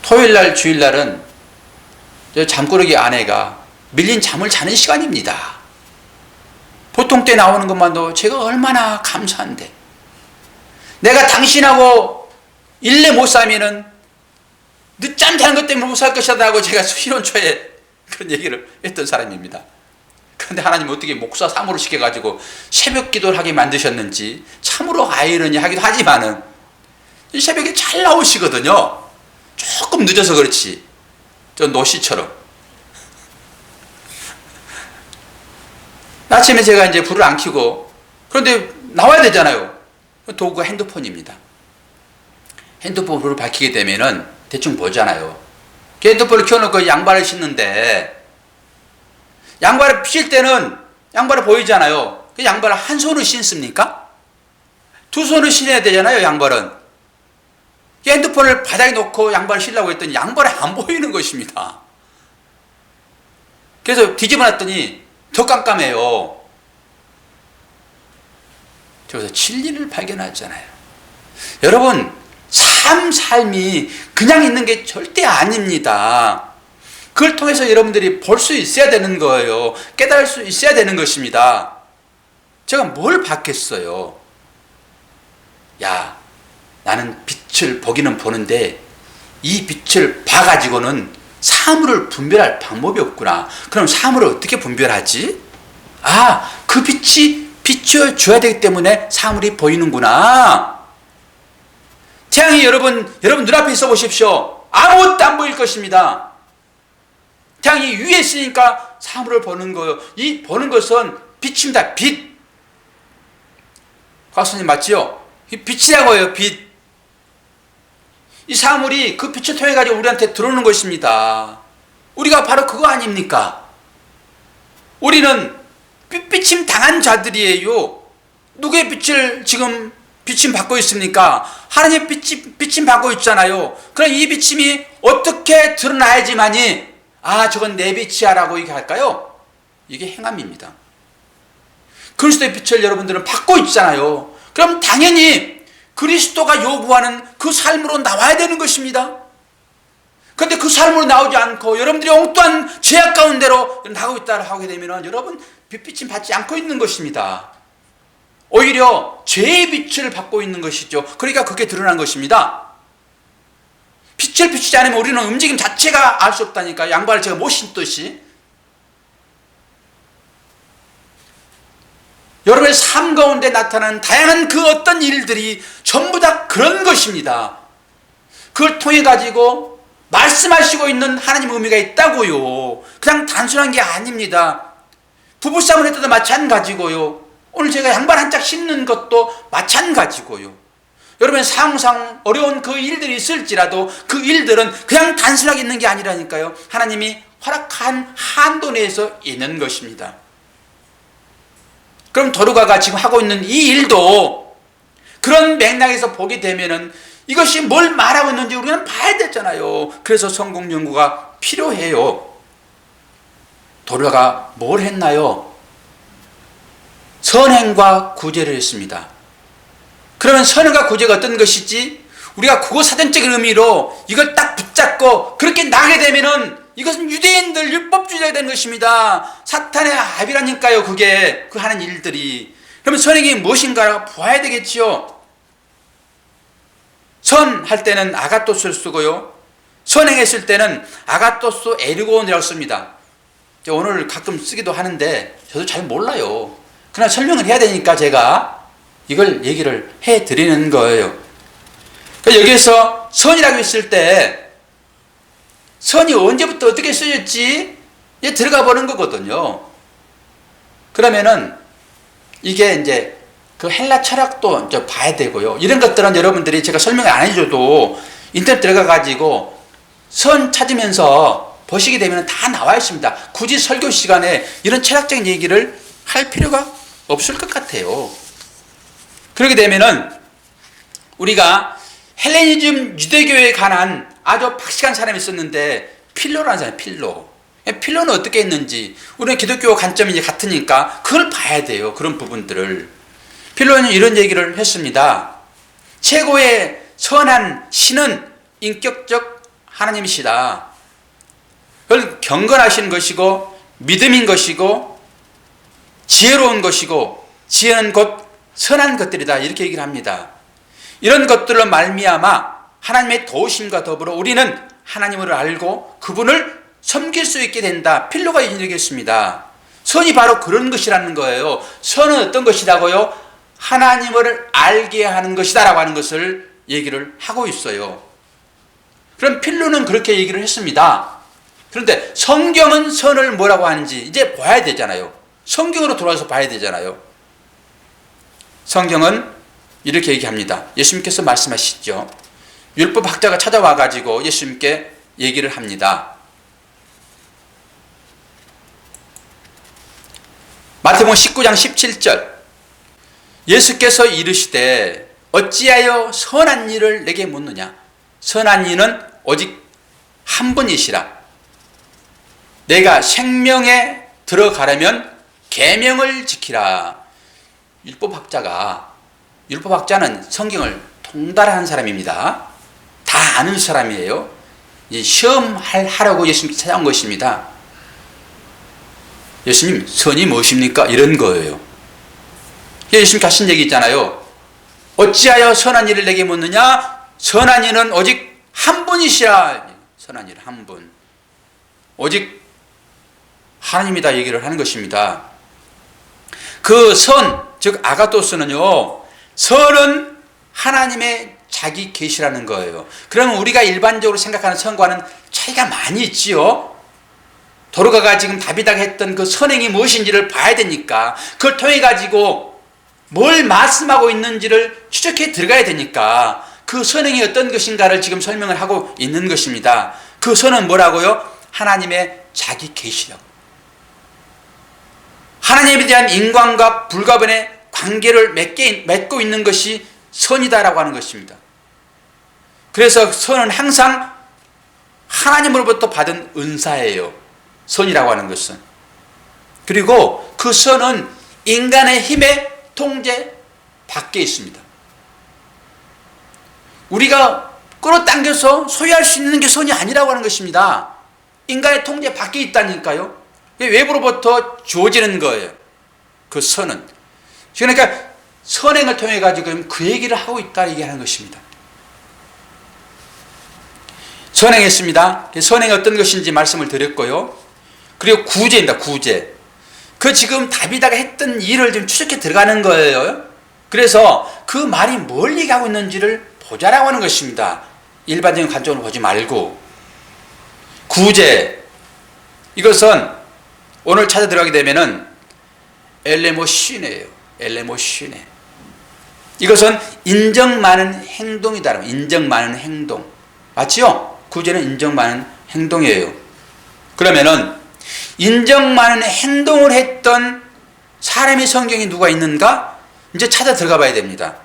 토요일날 주일날은 잠꾸러기 아내가 밀린 잠을 자는 시간입니다. 보통 때 나오는 것만도 제가 얼마나 감사한데, 내가 당신하고 일내 못 살면은 늦잠 자는 것 때문에 못 살 것이다라고 제가 신혼초에 그런 얘기를 했던 사람입니다. 그런데 하나님 어떻게 목사 사무를 시켜가지고 새벽 기도를 하게 만드셨는지 참으로 아이러니 하기도 하지만은 새벽에 잘 나오시거든요. 조금 늦어서 그렇지. 저 노씨처럼. 아침에 제가 이제 불을 안 켜고, 그런데 나와야 되잖아요. 도구가 핸드폰입니다. 핸드폰 불을 밝히게 되면은 대충 보잖아요. 핸드폰을 켜놓고 양발을 신는데, 양발을 실 때는 양발을 보이잖아요. 그 양발을 한 손으로 신습니까? 두 손으로 신어야 되잖아요, 양발은. 핸드폰을 바닥에 놓고 양발을 신려고 했더니 양발이 안 보이는 것입니다. 그래서 뒤집어 놨더니 더 깜깜해요. 저기서 진리를 발견하잖아요. 여러분, 삶이 그냥 있는 게 절대 아닙니다. 그걸 통해서 여러분들이 볼 수 있어야 되는 거예요. 깨달을 수 있어야 되는 것입니다. 제가 뭘 봤겠어요? 야, 나는 빛을 보기는 보는데 이 빛을 봐가지고는 사물을 분별할 방법이 없구나. 그럼 사물을 어떻게 분별하지? 아, 그 빛이 비춰줘야 되기 때문에 사물이 보이는구나. 태양이 여러분 눈앞에 있어 보십시오. 아무것도 안 보일 것입니다. 태양이 위에 있으니까 사물을 보는 거예요. 이 보는 것은 빛입니다. 빛. 과수님 맞지요? 빛이라고 해요. 빛. 이 사물이 그 빛을 통해 가지고 우리한테 들어오는 것입니다. 우리가 바로 그거 아닙니까? 우리는 빛비침 당한 자들이에요. 누구의 빛을 지금 비침 받고 있습니까? 하나님의 비침 받고 있잖아요. 그럼 이 비침이 어떻게 드러나야지만이 아, 저건 내 빛이야 라고 얘기할까요? 이게 행함입니다. 그리스도의 빛을 여러분들은 받고 있잖아요. 그럼 당연히 그리스도가 요구하는 그 삶으로 나와야 되는 것입니다. 그런데 그 삶으로 나오지 않고 여러분들이 엉뚱한 죄악 가운데로 나가고 있다 하게 되면 여러분 빛비침 받지 않고 있는 것입니다. 오히려 죄의 빛을 받고 있는 것이죠. 그러니까 그게 드러난 것입니다. 빛을 비추지 않으면 우리는 움직임 자체가 알 수 없다니까. 양발을 제가 못 신듯이. 여러분의 삶 가운데 나타나는 다양한 그 어떤 일들이 전부 다 그런 것입니다. 그걸 통해 가지고 말씀하시고 있는 하나님 의미가 있다고요. 그냥 단순한 게 아닙니다. 부부싸움을 했던 마찬가지고요. 오늘 제가 양발 한 짝 신는 것도 마찬가지고요. 여러분 상상 어려운 그 일들이 있을지라도 그 일들은 그냥 단순하게 있는 게 아니라니까요. 하나님이 허락한 한도 내에서 있는 것입니다. 그럼 도르가가 지금 하고 있는 이 일도 그런 맥락에서 보게 되면은 이것이 뭘 말하고 있는지 우리는 봐야 되잖아요. 그래서 성공 연구가 필요해요. 도르가가 뭘 했나요? 선행과 구제를 했습니다. 그러면 선행과 구제가 어떤 것이지? 우리가 국어 사전적인 의미로 이걸 딱 붙잡고 그렇게 나게 되면은 이것은 유대인들 율법주의자가 되는 것입니다. 사탄의 아비라니까요. 그게 그 하는 일들이. 그러면 선행이 무엇인가 보아야 되겠지요. 선할 때는 아가토스를 쓰고요, 선행했을 때는 아가토스 에르고온이라고 씁니다. 오늘 가끔 쓰기도 하는데 저도 잘 몰라요. 그러나 설명을 해야 되니까 제가 이걸 얘기를 해드리는 거예요. 여기에서 선이라고 했을 때 선이 언제부터 어떻게 쓰였지? 들어가 보는 거거든요. 그러면은 이게 이제 그 헬라 철학도 이제 봐야 되고요. 이런 것들은 여러분들이 제가 설명을 안 해줘도 인터넷 들어가 가지고 선 찾으면서 보시게 되면 다 나와 있습니다. 굳이 설교 시간에 이런 철학적인 얘기를 할 필요가 없을 것 같아요. 그렇게 되면은 우리가 헬레니즘 유대교에 관한 아주 박식한 사람이 있었는데 필로라는 사람이 필로는 어떻게 했는지, 우리는 기독교 관점이 이제 같으니까 그걸 봐야 돼요. 그런 부분들을. 필로는 이런 얘기를 했습니다. 최고의 선한 신은 인격적 하나님이시다. 그걸 경건하신 것이고 믿음인 것이고 지혜로운 것이고, 지혜는 곧 선한 것들이다, 이렇게 얘기를 합니다. 이런 것들로 말미암아 하나님의 도우심과 더불어 우리는 하나님을 알고 그분을 섬길 수 있게 된다. 필로가 얘기했습니다. 선이 바로 그런 것이라는 거예요. 선은 어떤 것이라고요? 하나님을 알게 하는 것이다 라고 하는 것을 얘기를 하고 있어요. 그럼 필로는 그렇게 얘기를 했습니다. 그런데 성경은 선을 뭐라고 하는지 이제 봐야 되잖아요. 성경으로 돌아와서 봐야 되잖아요. 성경은 이렇게 얘기합니다. 예수님께서 말씀하시죠. 율법학자가 찾아와 가지고 예수님께 얘기를 합니다. 마태복음 19장 17절, 예수께서 이르시되 어찌하여 선한 일을 내게 묻느냐? 선한 이는 오직 한 분이시라. 내가 생명에 들어가려면 계명을 지키라. 율법학자는 성경을 통달한 사람입니다. 다 아는 사람이에요. 시험하라고 예수님께 찾아온 것입니다. 예수님, 선이 무엇입니까? 이런 거예요. 예수님께 하신 얘기 있잖아요. 어찌하여 선한 일을 내게 묻느냐? 선한 이는 오직 한 분이시라. 선한 일 한 분. 오직 하나님이다 얘기를 하는 것입니다. 그 선, 즉 아가토스는요, 선은 하나님의 자기 계시라는 거예요. 그러면 우리가 일반적으로 생각하는 선과는 차이가 많이 있지요. 도르가가 지금 다비다가 했던 그 선행이 무엇인지를 봐야 되니까, 그걸 통해 가지고 뭘 말씀하고 있는지를 추적해 들어가야 되니까 그 선행이 어떤 것인가를 지금 설명을 하고 있는 것입니다. 그 선은 뭐라고요? 하나님의 자기 계시라고. 하나님에 대한 인간과 불가분의 관계를 맺고 있는 것이 선이다라고 하는 것입니다. 그래서 선은 항상 하나님으로부터 받은 은사예요. 선이라고 하는 것은. 그리고 그 선은 인간의 힘의 통제 밖에 있습니다. 우리가 끌어당겨서 소유할 수 있는 게 선이 아니라고 하는 것입니다. 인간의 통제 밖에 있다니까요. 외부로부터 주어지는 거예요. 그 선은. 그러니까 선행을 통해 가지고 그 얘기를 하고 있다 얘기하는 것입니다. 선행했습니다. 선행이 어떤 것인지 말씀을 드렸고요. 그리고 구제입니다. 구제. 그 지금 다비다가 했던 일을 좀 추적해 들어가는 거예요. 그래서 그 말이 뭘 얘기하고 있는지를 보자라고 하는 것입니다. 일반적인 관점으로 보지 말고. 구제. 이것은 오늘 찾아 들어가게 되면은 엘레모시네예요. 엘레모시네. 이것은 인정 많은 행동이다. 인정 많은 행동. 맞지요? 구제는 인정 많은 행동이에요. 그러면은 인정 많은 행동을 했던 사람의 성경이 누가 있는가? 이제 찾아 들어가 봐야 됩니다.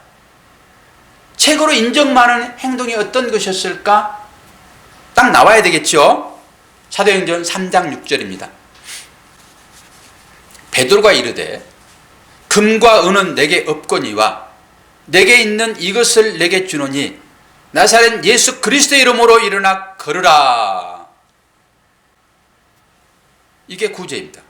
책으로 인정 많은 행동이 어떤 것이었을까? 딱 나와야 되겠죠? 사도행전 3장 6절입니다. 베드로가 이르되 금과 은은 내게 없거니와 내게 있는 이것을 내게 주노니 나사렛 예수 그리스도의 이름으로 일어나 걸으라. 이게 구제입니다.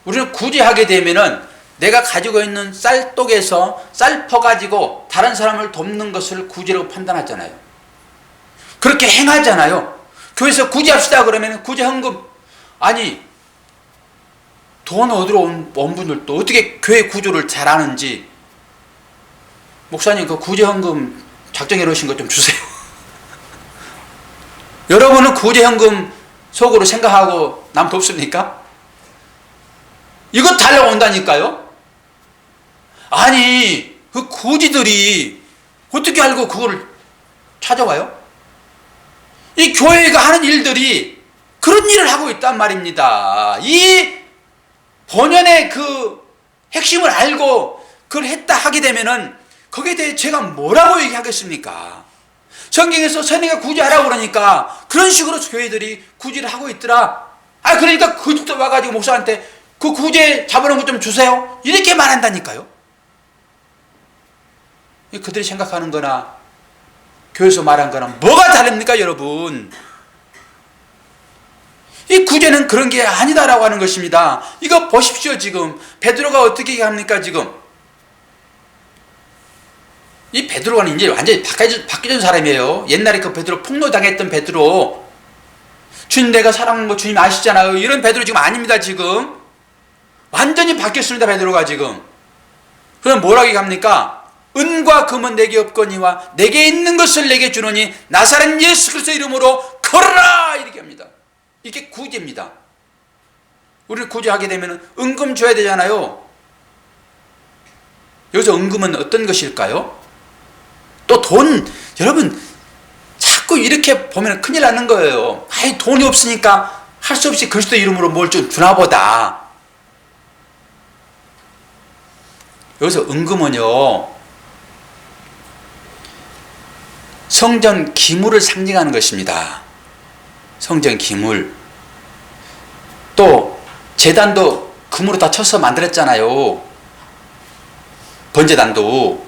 우리는 구제하게 되면은 내가 가지고 있는 쌀독에서 쌀 퍼가지고 다른 사람을 돕는 것을 구제라고 판단하잖아요. 그렇게 행하잖아요. 교회에서 구제합시다 그러면 구제헌금, 아니 돈 얻으러 온 분들도 어떻게 교회 구조를 잘 아는지, 목사님 그 구제헌금 작정해 놓으신 것 좀 주세요. 여러분은 구제헌금 속으로 생각하고 남 돕습니까? 이거 달려온다니까요. 아니 그 구지들이 어떻게 알고 그거를 찾아와요? 이 교회가 하는 일들이 그런 일을 하고 있단 말입니다. 이 본연의 그 핵심을 알고 그걸 했다 하게 되면은 거기에 대해 제가 뭐라고 얘기하겠습니까? 성경에서 선행과 구제하라고 그러니까 그런 식으로 교회들이 구제를 하고 있더라. 그러니까 그집도 와가지고 목사한테 그 구제 잡아놓은 것 좀 주세요, 이렇게 말한다니까요. 그들이 생각하는 거나 교회에서 말한 거나 뭐가 다릅니까 여러분? 이 구제는 그런 게 아니다라고 하는 것입니다. 이거 보십시오. 지금 베드로가 어떻게 합니까? 지금 이 베드로는 이제 완전히 바뀌어진 사람이에요. 옛날에 그 베드로, 폭로당했던 베드로, 주님 내가 사랑하는 거 주님 아시잖아요, 이런 베드로 지금 아닙니다. 지금 완전히 바뀌었습니다. 베드로가 지금. 그럼 뭐라고 얘기합니까? 은과 금은 내게 없거니와 내게 있는 것을 내게 주노니 나사렛 예수 그리스도 이름으로 걸어라, 이렇게 합니다. 이게 구제입니다. 우리를 구제하게 되면 은금 줘야 되잖아요. 여기서 은금은 어떤 것일까요? 또 돈, 여러분 자꾸 이렇게 보면 큰일 나는 거예요. 돈이 없으니까 할 수 없이 그리스도 이름으로 뭘 좀 주나 보다. 여기서 은금은요, 성전 기물을 상징하는 것입니다. 성전 기물. 또 제단도 금으로 다 쳐서 만들었잖아요. 번제단도.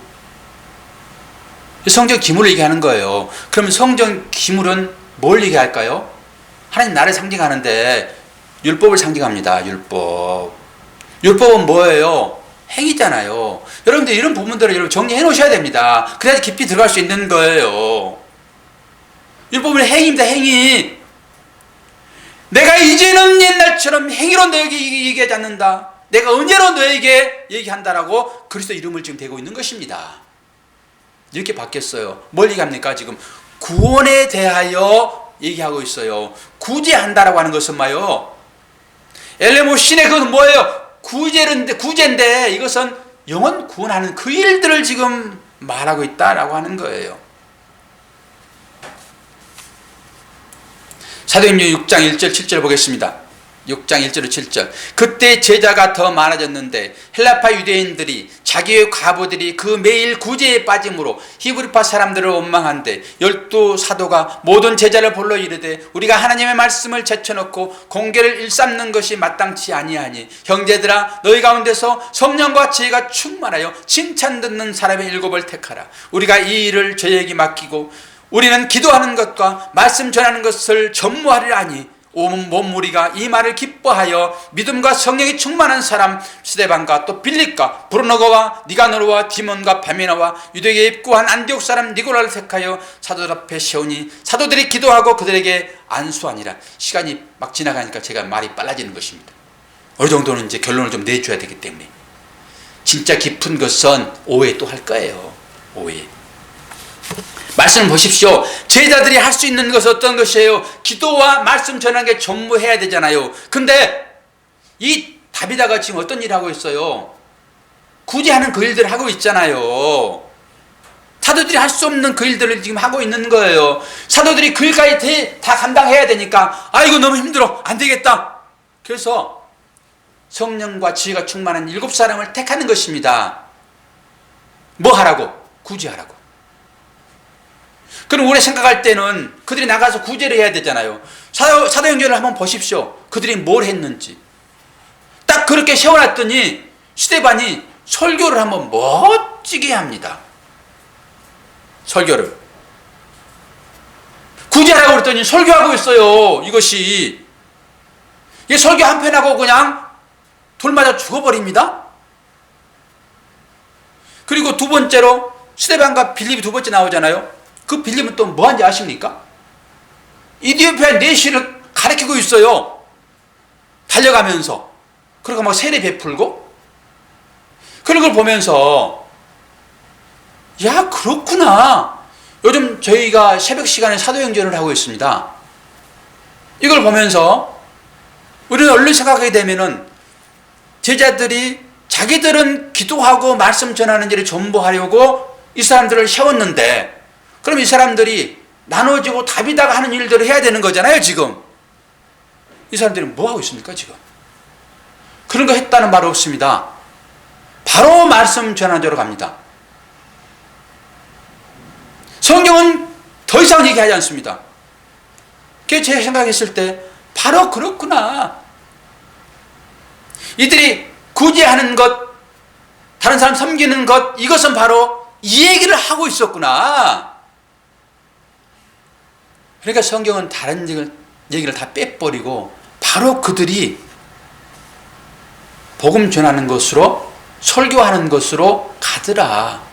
성전 기물을 얘기하는 거예요. 그러면 성전 기물은 뭘 얘기할까요? 하나님 나를 상징하는데 율법을 상징합니다. 율법. 율법은 뭐예요? 행위잖아요. 여러분들 이런 부분들을 여러분 정리해 놓으셔야 됩니다. 그래야지 깊이 들어갈 수 있는 거예요. 율법은 행위입니다. 행위. 내가 이제는 옛날처럼 행위로 너에게 얘기하지 않는다, 내가 은혜로 너에게 얘기한다라고 그리스도 이름을 지금 대고 있는 것입니다. 이렇게 바뀌었어요. 뭘 얘기합니까? 지금 구원에 대하여 얘기하고 있어요. 구제한다라고 하는 것은 뭐예요? 엘레모신의 그것은 뭐예요? 구제인데 이것은 영혼 구원하는 그 일들을 지금 말하고 있다라고 하는 거예요. 사도행전 6장 1절 7절 보겠습니다. 6장 1절로 7절. 그때 제자가 더 많아졌는데 헬라파 유대인들이 자기의 과부들이 그 매일 구제에 빠짐으로 히브리파 사람들을 원망한데 12 사도가 모든 제자를 불러 이르되 우리가 하나님의 말씀을 제쳐놓고 공개를 일삼는 것이 마땅치 아니하니 형제들아 너희 가운데서 성령과 지혜가 충만하여 칭찬 듣는 사람의 7을 택하라. 우리가 이 일을 저에게 맡기고 우리는 기도하는 것과 말씀 전하는 것을 전무하리라 하니 온 무리가 이 말을 기뻐하여 믿음과 성령이 충만한 사람 스데반과 또 빌립과 브루노가와 니가노르와 디몬과 바미나와 유대에 입구한 안디옥 사람 니고라를 택하여 사도들 앞에 세우니 사도들이 기도하고 그들에게 안수하니라. 시간이 막 지나가니까 제가 말이 빨라지는 것입니다. 어느 정도는 이제 결론을 좀 내줘야 되기 때문에. 진짜 깊은 것은 오해 또 할 거예요. 오해. 말씀을 보십시오. 제자들이 할 수 있는 것은 어떤 것이에요? 기도와 말씀 전하는 게 전무해야 되잖아요. 근데 이 다비다가 지금 어떤 일을 하고 있어요? 구제하는 그 일들을 하고 있잖아요. 사도들이 할 수 없는 그 일들을 지금 하고 있는 거예요. 사도들이 그 일까지 다 감당해야 되니까 아이고 너무 힘들어, 안 되겠다. 그래서 성령과 지혜가 충만한 7사람을 택하는 것입니다. 뭐 하라고? 구제하라고. 그럼 우리 생각할 때는 그들이 나가서 구제를 해야 되잖아요. 사도행전을 한번 보십시오. 그들이 뭘 했는지. 딱 그렇게 세워놨더니 스데반이 설교를 한번 멋지게 합니다. 설교를. 구제하라고 그랬더니 설교하고 있어요. 이것이. 이게 설교 한편 하고 그냥 돌 맞아 죽어버립니다. 그리고 두 번째로 스데반과 빌립이 두 번째 나오잖아요. 그 빌립은 또 뭐 하는지 아십니까? 이디오피아 내시를 가르치고 있어요. 달려가면서. 그리고 막 세례 베풀고. 그런 걸 보면서 야, 그렇구나. 요즘 저희가 새벽 시간에 사도행전을 하고 있습니다. 이걸 보면서 우리는 얼른 생각하게 되면은 제자들이 자기들은 기도하고 말씀 전하는 일을 전부하려고 이 사람들을 세웠는데, 그럼 이 사람들이 나눠지고 답이다가 하는 일들을 해야 되는 거잖아요, 지금. 이 사람들이 뭐 하고 있습니까, 지금? 그런 거 했다는 말 없습니다. 바로 말씀 전하는 데로 갑니다. 성경은 더 이상 얘기하지 않습니다. 그게 제가 생각했을 때 바로 그렇구나. 이들이 구제하는 것, 다른 사람 섬기는 것, 이것은 바로 이 얘기를 하고 있었구나. 그러니까 성경은 다른 얘기를 다 빼버리고 바로 그들이 복음 전하는 것으로, 설교하는 것으로 가더라.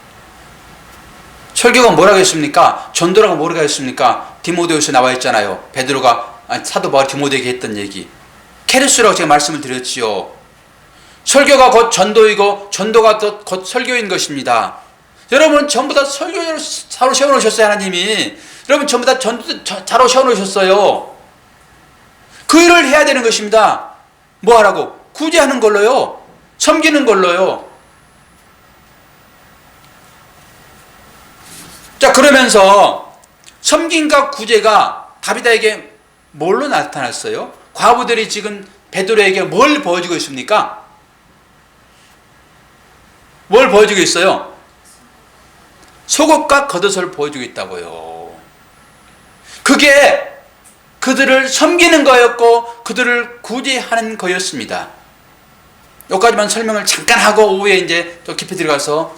설교가 뭐라고 했습니까? 전도라고 뭐라고 했습니까? 디모데후서에 나와 있잖아요. 베드로가, 사도 바울이 디모데에게 했던 얘기. 케르스라고 제가 말씀을 드렸지요. 설교가 곧 전도이고 전도가 곧 설교인 것입니다. 여러분 전부 다 설교자로 세워놓으셨어요. 하나님이. 여러분 전부 다 전도자로 세워놓으셨어요. 그 일을 해야 되는 것입니다. 뭐 하라고? 구제하는 걸로요. 섬기는 걸로요. 자, 그러면서 섬김과 구제가 다비다에게 뭘로 나타났어요? 과부들이 지금 베드로에게 뭘 보여주고 있습니까? 뭘 보여주고 있어요? 속옷과 겉옷을 보여주고 있다고요. 그게 그들을 섬기는 거였고 그들을 구제하는 거였습니다. 여기까지만 설명을 잠깐 하고 오후에 이제 또 깊이 들어가서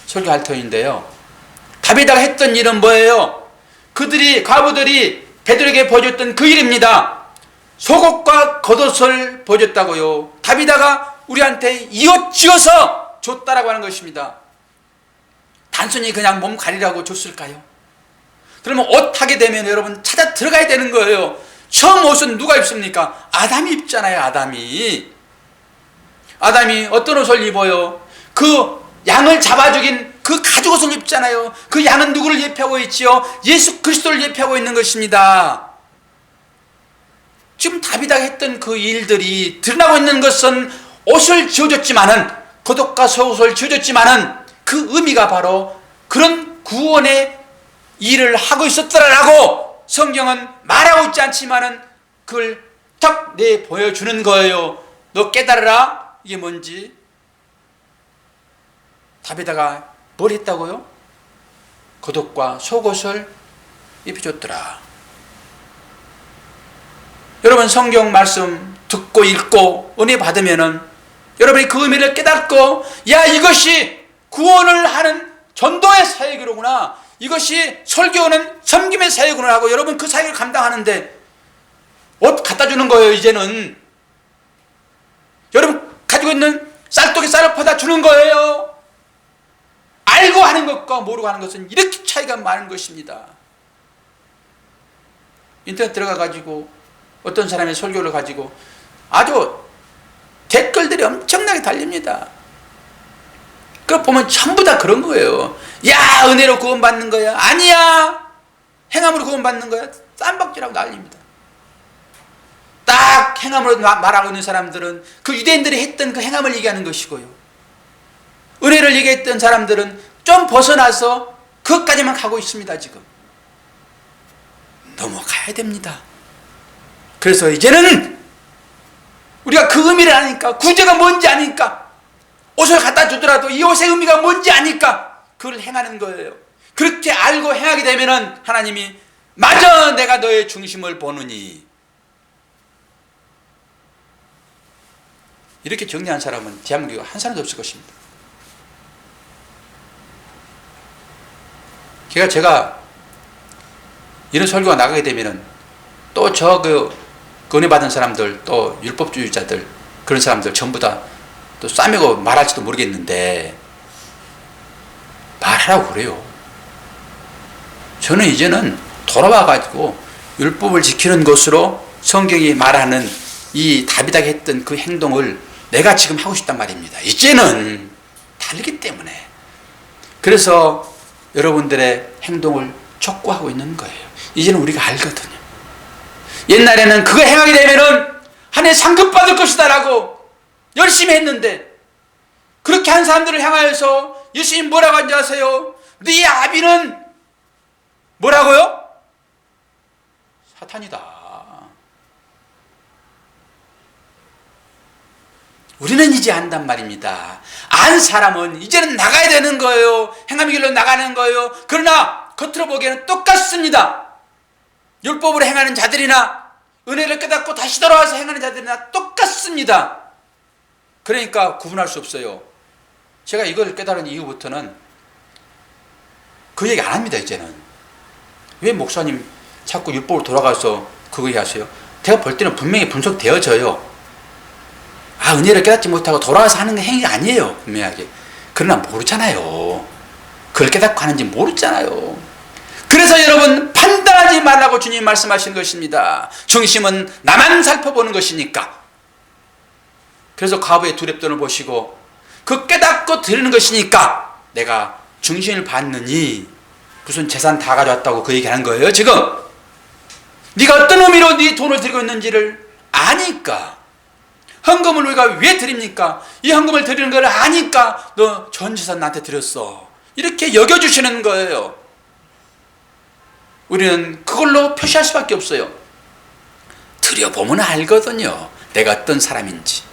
설교할 터인데요. 다비다가 했던 일은 뭐예요? 과부들이 베드로에게 보여줬던 그 일입니다. 속옷과 겉옷을 보여줬다고요. 다비다가 우리한테 이옷 지어서 줬다라고 하는 것입니다. 단순히 그냥 몸 가리라고 줬을까요? 그러면 옷 하게 되면 여러분 찾아 들어가야 되는 거예요. 처음 옷은 누가 입습니까? 아담이 입잖아요. 아담이 어떤 옷을 입어요? 그 양을 잡아 죽인 그 가죽옷을 입잖아요. 그 양은 누구를 예표하고 있지요? 예수 그리스도를 예표하고 있는 것입니다. 지금 다비다가 했던 그 일들이 드러나고 있는 것은 옷을 지어줬지만은, 겉옷과 속옷을 지어줬지만은 그 의미가 바로 그런 구원의 일을 하고 있었더라라고 성경은 말하고 있지 않지만은 그걸 탁 내보여주는 거예요. 너 깨달으라. 이게 뭔지. 다비다가 뭘 했다고요? 겉옷과 속옷을 입혀줬더라. 여러분 성경 말씀 듣고 읽고 은혜 받으면은 여러분이 그 의미를 깨닫고, 야, 이것이 구원을 하는 전도의 사역이로구나, 이것이 설교는 섬김의 사역이구나 하고 여러분 그 사역을 감당하는데 옷 갖다 주는 거예요. 이제는 여러분 가지고 있는 쌀독에 쌀을 퍼다 주는 거예요. 알고 하는 것과 모르고 하는 것은 이렇게 차이가 많은 것입니다. 인터넷 들어가 가지고 어떤 사람의 설교를 가지고 아주 댓글들이 엄청나게 달립니다. 그거 보면 전부 다 그런 거예요. 야, 은혜로 구원받는 거야. 아니야, 행함으로 구원받는 거야. 쌈박질하고 난립니다. 딱 행함으로 말하고 있는 사람들은 그 유대인들이 했던 그 행함을 얘기하는 것이고요, 은혜를 얘기했던 사람들은 좀 벗어나서 그것까지만 가고 있습니다. 지금 넘어가야 됩니다. 그래서 이제는 우리가 그 의미를 아니까, 구제가 뭔지 아니까, 옷을 갖다 주더라도 이 옷의 의미가 뭔지 아니까 그걸 행하는 거예요. 그렇게 알고 행하게 되면은 하나님이 마저 내가 너의 중심을 보느니, 이렇게 정리한 사람은 대한민국에 한 사람도 없을 것입니다. 그러니까 제가 이런 설교가 나가게 되면은 또 은혜 받은 사람들, 또 율법주의자들, 그런 사람들 전부 다 또 싸매고 말할지도 모르겠는데 말하라고 그래요. 저는 이제는 돌아와가지고 율법을 지키는 것으로 성경이 말하는 이 다윗에게 했던 그 행동을 내가 지금 하고 싶단 말입니다. 이제는 다르기 때문에. 그래서 여러분들의 행동을 촉구하고 있는 거예요. 이제는 우리가 알거든요. 옛날에는 그거 행하게 되면은 하나님 상급 받을 것이다 라고 열심히 했는데, 그렇게 한 사람들을 향하여서 예수님 뭐라고 하는지 아세요? 네 아비는 뭐라고요? 사탄이다. 우리는 이제 안단 말입니다. 안 사람은 이제는 나가야 되는 거예요. 행함의 길로 나가는 거예요. 그러나 겉으로 보기에는 똑같습니다. 율법으로 행하는 자들이나 은혜를 깨닫고 다시 돌아와서 행하는 자들이나 똑같습니다. 그러니까 구분할 수 없어요. 제가 이걸 깨달은 이후부터는 그 얘기 안 합니다. 이제는. 왜 목사님 자꾸 율법으로 돌아가서 그거 얘기하세요? 제가 볼 때는 분명히 분석되어져요. 은혜를 깨닫지 못하고 돌아와서 하는 행위가 아니에요. 분명하게. 그러나 모르잖아요. 그걸 깨닫고 하는지 모르잖아요. 그래서 여러분, 판단하지 말라고 주님이 말씀하시는 것입니다. 중심은 나만 살펴보는 것이니까. 그래서 과부의 두렵돈을 보시고 그 깨닫고 드리는 것이니까 내가 중심을 받느니, 무슨 재산 다 가져왔다고 그 얘기하는 거예요 지금. 네가 어떤 의미로 네 돈을 드리고 있는지를 아니까. 헌금을 우리가 왜 드립니까? 이 헌금을 드리는 걸 아니까 너 전 재산 나한테 드렸어, 이렇게 여겨주시는 거예요. 우리는 그걸로 표시할 수밖에 없어요. 드려보면 알거든요. 내가 어떤 사람인지,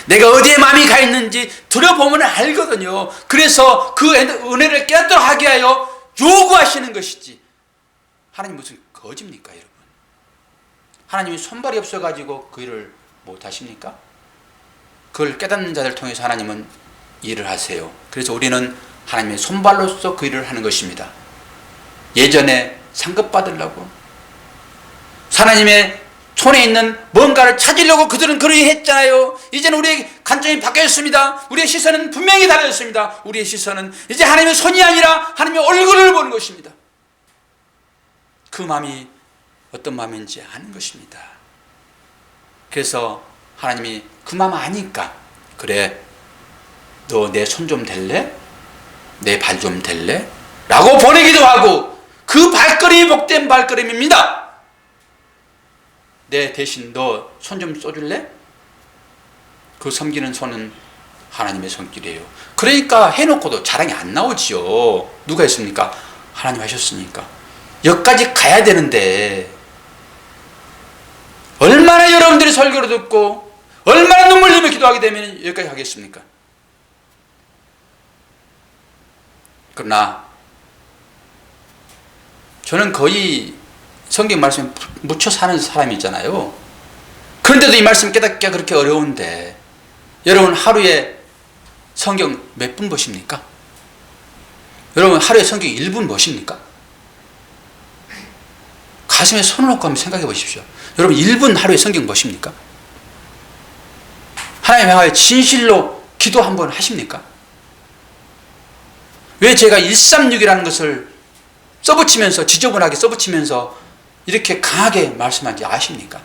내가 어디에 마음이 가 있는지 들어보면 알거든요. 그래서 그 은혜를 깨닫도록 하게 하여 요구하시는 것이지, 하나님 무슨 거짓입니까 여러분? 하나님이 손발이 없어가지고 그 일을 못하십니까? 그걸 깨닫는 자들 통해서 하나님은 일을 하세요. 그래서 우리는 하나님의 손발로서 그 일을 하는 것입니다. 예전에 상급 받으려고 하나님의 손에 있는 뭔가를 찾으려고 그들은 그렇게 했잖아요. 이제는 우리의 관점이 바뀌었습니다. 우리의 시선은 분명히 달라졌습니다. 우리의 시선은 이제 하나님의 손이 아니라 하나님의 얼굴을 보는 것입니다. 그 마음이 어떤 마음인지 아는 것입니다. 그래서 하나님이 그 마음 아니까, 그래 너 내 손 좀 댈래? 내 발 좀 댈래? 라고 보내기도 하고, 그 발걸음이 복된 발걸음입니다. 내 대신 너 손 좀 쏘줄래? 그 섬기는 손은 하나님의 손길이에요. 그러니까 해놓고도 자랑이 안 나오지요. 누가 했습니까? 하나님 하셨으니까. 여기까지 가야 되는데, 얼마나 여러분들이 설교를 듣고 얼마나 눈물 흘리며 기도하게 되면 여기까지 하겠습니까? 그러나 저는 거의 성경 말씀에 묻혀 사는 사람이잖아요. 그런데도 이 말씀 깨닫기가 그렇게 어려운데, 여러분 하루에 성경 몇 분 보십니까? 여러분 하루에 성경 1분 보십니까? 가슴에 손을 놓고 한번 생각해 보십시오. 여러분 1분 하루에 성경 보십니까? 하나님 향하여 진실로 기도 한번 하십니까? 왜 제가 136이라는 것을 써붙이면서, 지저분하게 써붙이면서 이렇게 강하게 말씀하는지 아십니까?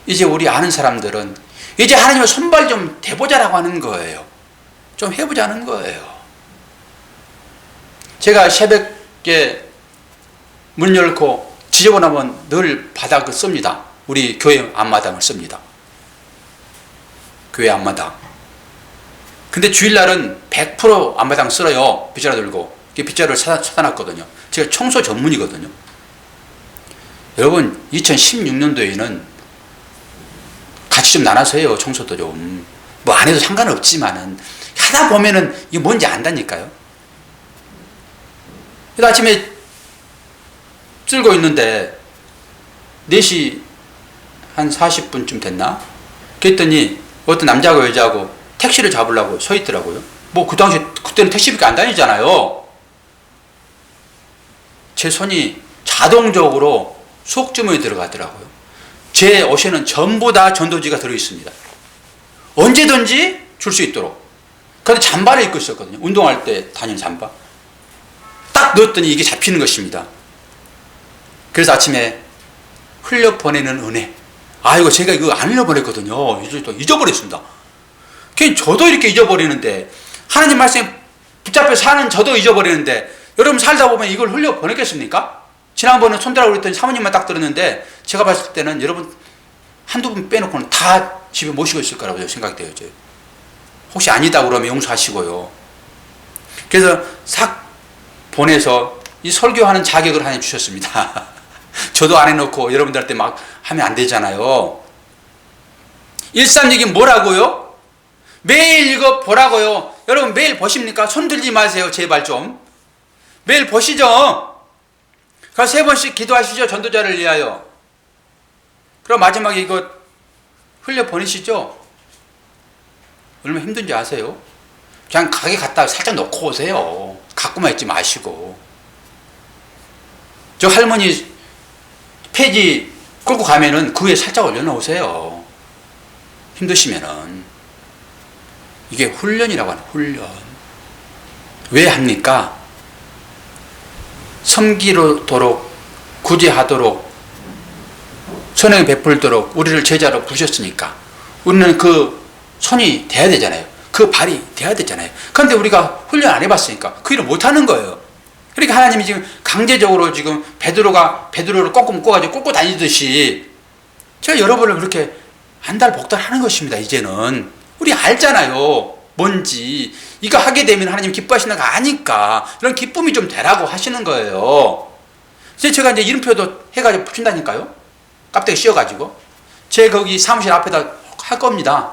이제 우리 아는 사람들은 이제 하나님의 손발 좀 대보자라고 하는 거예요. 좀 해보자는 거예요. 제가 새벽에 문 열고 지저분하면 늘 바닥을 씁니다. 우리 교회 앞마당을 씁니다. 교회 앞마당. 근데 주일날은 100% 앞마당 쓸어요. 빗자루 들고. 빗자루를 사다 놨거든요. 제가 청소 전문이거든요. 여러분 2016년도에는 같이 좀 나눠서 해요. 청소도 좀. 뭐 안 해도 상관없지만은 하다 보면은 이게 뭔지 안다니까요. 그래서 아침에 쓸고 있는데 4시 한 40분쯤 됐나? 그랬더니 어떤 남자하고 여자하고 택시를 잡으려고 서 있더라고요. 뭐 그 당시 그때는 택시밖에 안 다니잖아요. 제 손이 자동적으로 속주머니에 들어가더라고요. 제 옷에는 전부 다 전도지가 들어있습니다. 언제든지 줄 수 있도록. 그런데 잠바를 입고 있었거든요. 운동할 때 다니는 잠바. 딱 넣었더니 이게 잡히는 것입니다. 그래서 아침에 흘려보내는 은혜. 이거 제가 이거 안 흘려보냈거든요. 이제 또 잊어버렸습니다. 저도 이렇게 잊어버리는데, 하나님 말씀에 붙잡혀 사는 저도 잊어버리는데, 여러분 살다 보면 이걸 흘려보냈겠습니까? 지난번에 손들라고 그랬더니 사모님만 딱 들었는데, 제가 봤을 때는 여러분 한두 분 빼놓고는 다 집에 모시고 있을 거라고 생각이 돼요. 혹시 아니다 그러면 용서하시고요. 그래서 싹 보내서 이 설교하는 자격을 하나님 주셨습니다. 저도 안 해놓고 여러분들한테 막 하면 안 되잖아요. 136이 뭐라고요? 매일 이거 보라고요. 여러분 매일 보십니까? 손 들지 마세요. 제발 좀. 매일 보시죠. 그래서 3번씩 기도하시죠. 전도자를 위하여. 그럼 마지막에 이거 흘려보내시죠. 얼마나 힘든지 아세요? 그냥 가게 갔다 살짝 놓고 오세요. 갖고만 있지 마시고. 저 할머니 폐지 끌고 가면은 그 위에 살짝 올려놓으세요. 힘드시면은. 이게 훈련이라고 하는 훈련. 왜 합니까? 섬기도록, 구제하도록, 선행 베풀도록 우리를 제자로 부르셨으니까 우리는 그 손이 돼야 되잖아요. 그 발이 돼야 되잖아요. 그런데 우리가 훈련 안 해봤으니까 그 일을 못하는 거예요. 그러니까 하나님이 지금 강제적으로 지금 베드로를 꺾고 묶어가지고 꺾고 다니듯이 제가 여러분을 그렇게 안달복달 하는 것입니다. 이제는 우리 알잖아요. 뭔지. 이거 하게 되면 하나님 기뻐하시는 거 아니까 이런 기쁨이 좀 되라고 하시는 거예요. 제가 이제 이름표도 해가지고 붙인다니까요. 깍대기 씌워가지고 제 거기 사무실 앞에다 할 겁니다.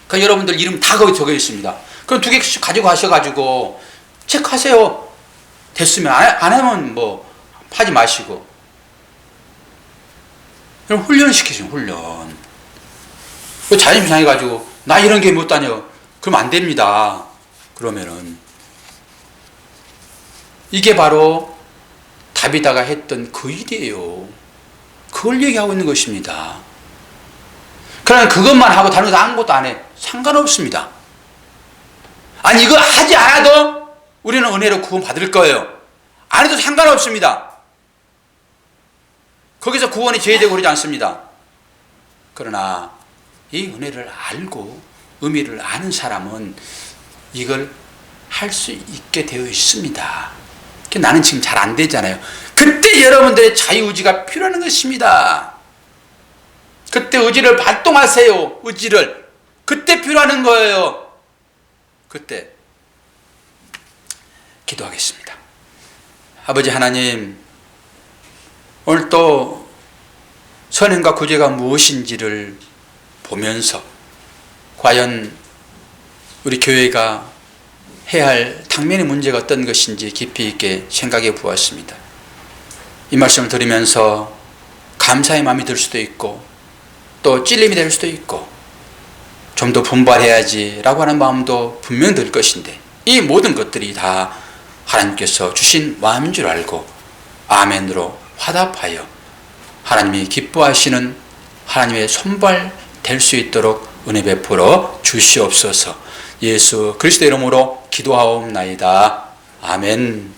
그 여러분들 이름 다 거기 적혀 있습니다. 그럼 2개씩 가지고 가셔가지고 체크하세요. 됐으면 안 하면 뭐 하지 마시고. 그럼 훈련시키죠. 훈련. 자존심 상해가지고 나 이런 게 못 다녀. 그럼 안 됩니다. 그러면은 이게 바로 다비다가 했던 그 일이에요. 그걸 얘기하고 있는 것입니다. 그러나 그것만 하고 다른 거 아무것도 안 해. 상관없습니다. 아니 이거 하지 않아도 우리는 은혜로 구원 받을 거예요. 안 해도 상관없습니다. 거기서 구원이 제외되고 그러지 않습니다. 그러나 이 은혜를 알고 의미를 아는 사람은 이걸 할 수 있게 되어 있습니다. 나는 지금 잘 안 되잖아요. 그때 여러분들의 자유의지가 필요한 것입니다. 그때 의지를 발동하세요. 의지를. 그때 필요한 거예요. 그때 기도하겠습니다. 아버지 하나님, 오늘 또 선행과 구제가 무엇인지를 보면서 과연 우리 교회가 해야 할 당면의 문제가 어떤 것인지 깊이 있게 생각해 보았습니다. 이 말씀을 들으면서 감사의 마음이 들 수도 있고 또 찔림이 될 수도 있고 좀 더 분발해야지 라고 하는 마음도 분명 들 것인데 이 모든 것들이 다 하나님께서 주신 마음인 줄 알고 아멘으로 화답하여 하나님이 기뻐하시는 하나님의 손발 될 수 있도록 은혜 베풀어 주시옵소서. 예수 그리스도 이름으로 기도하옵나이다. 아멘.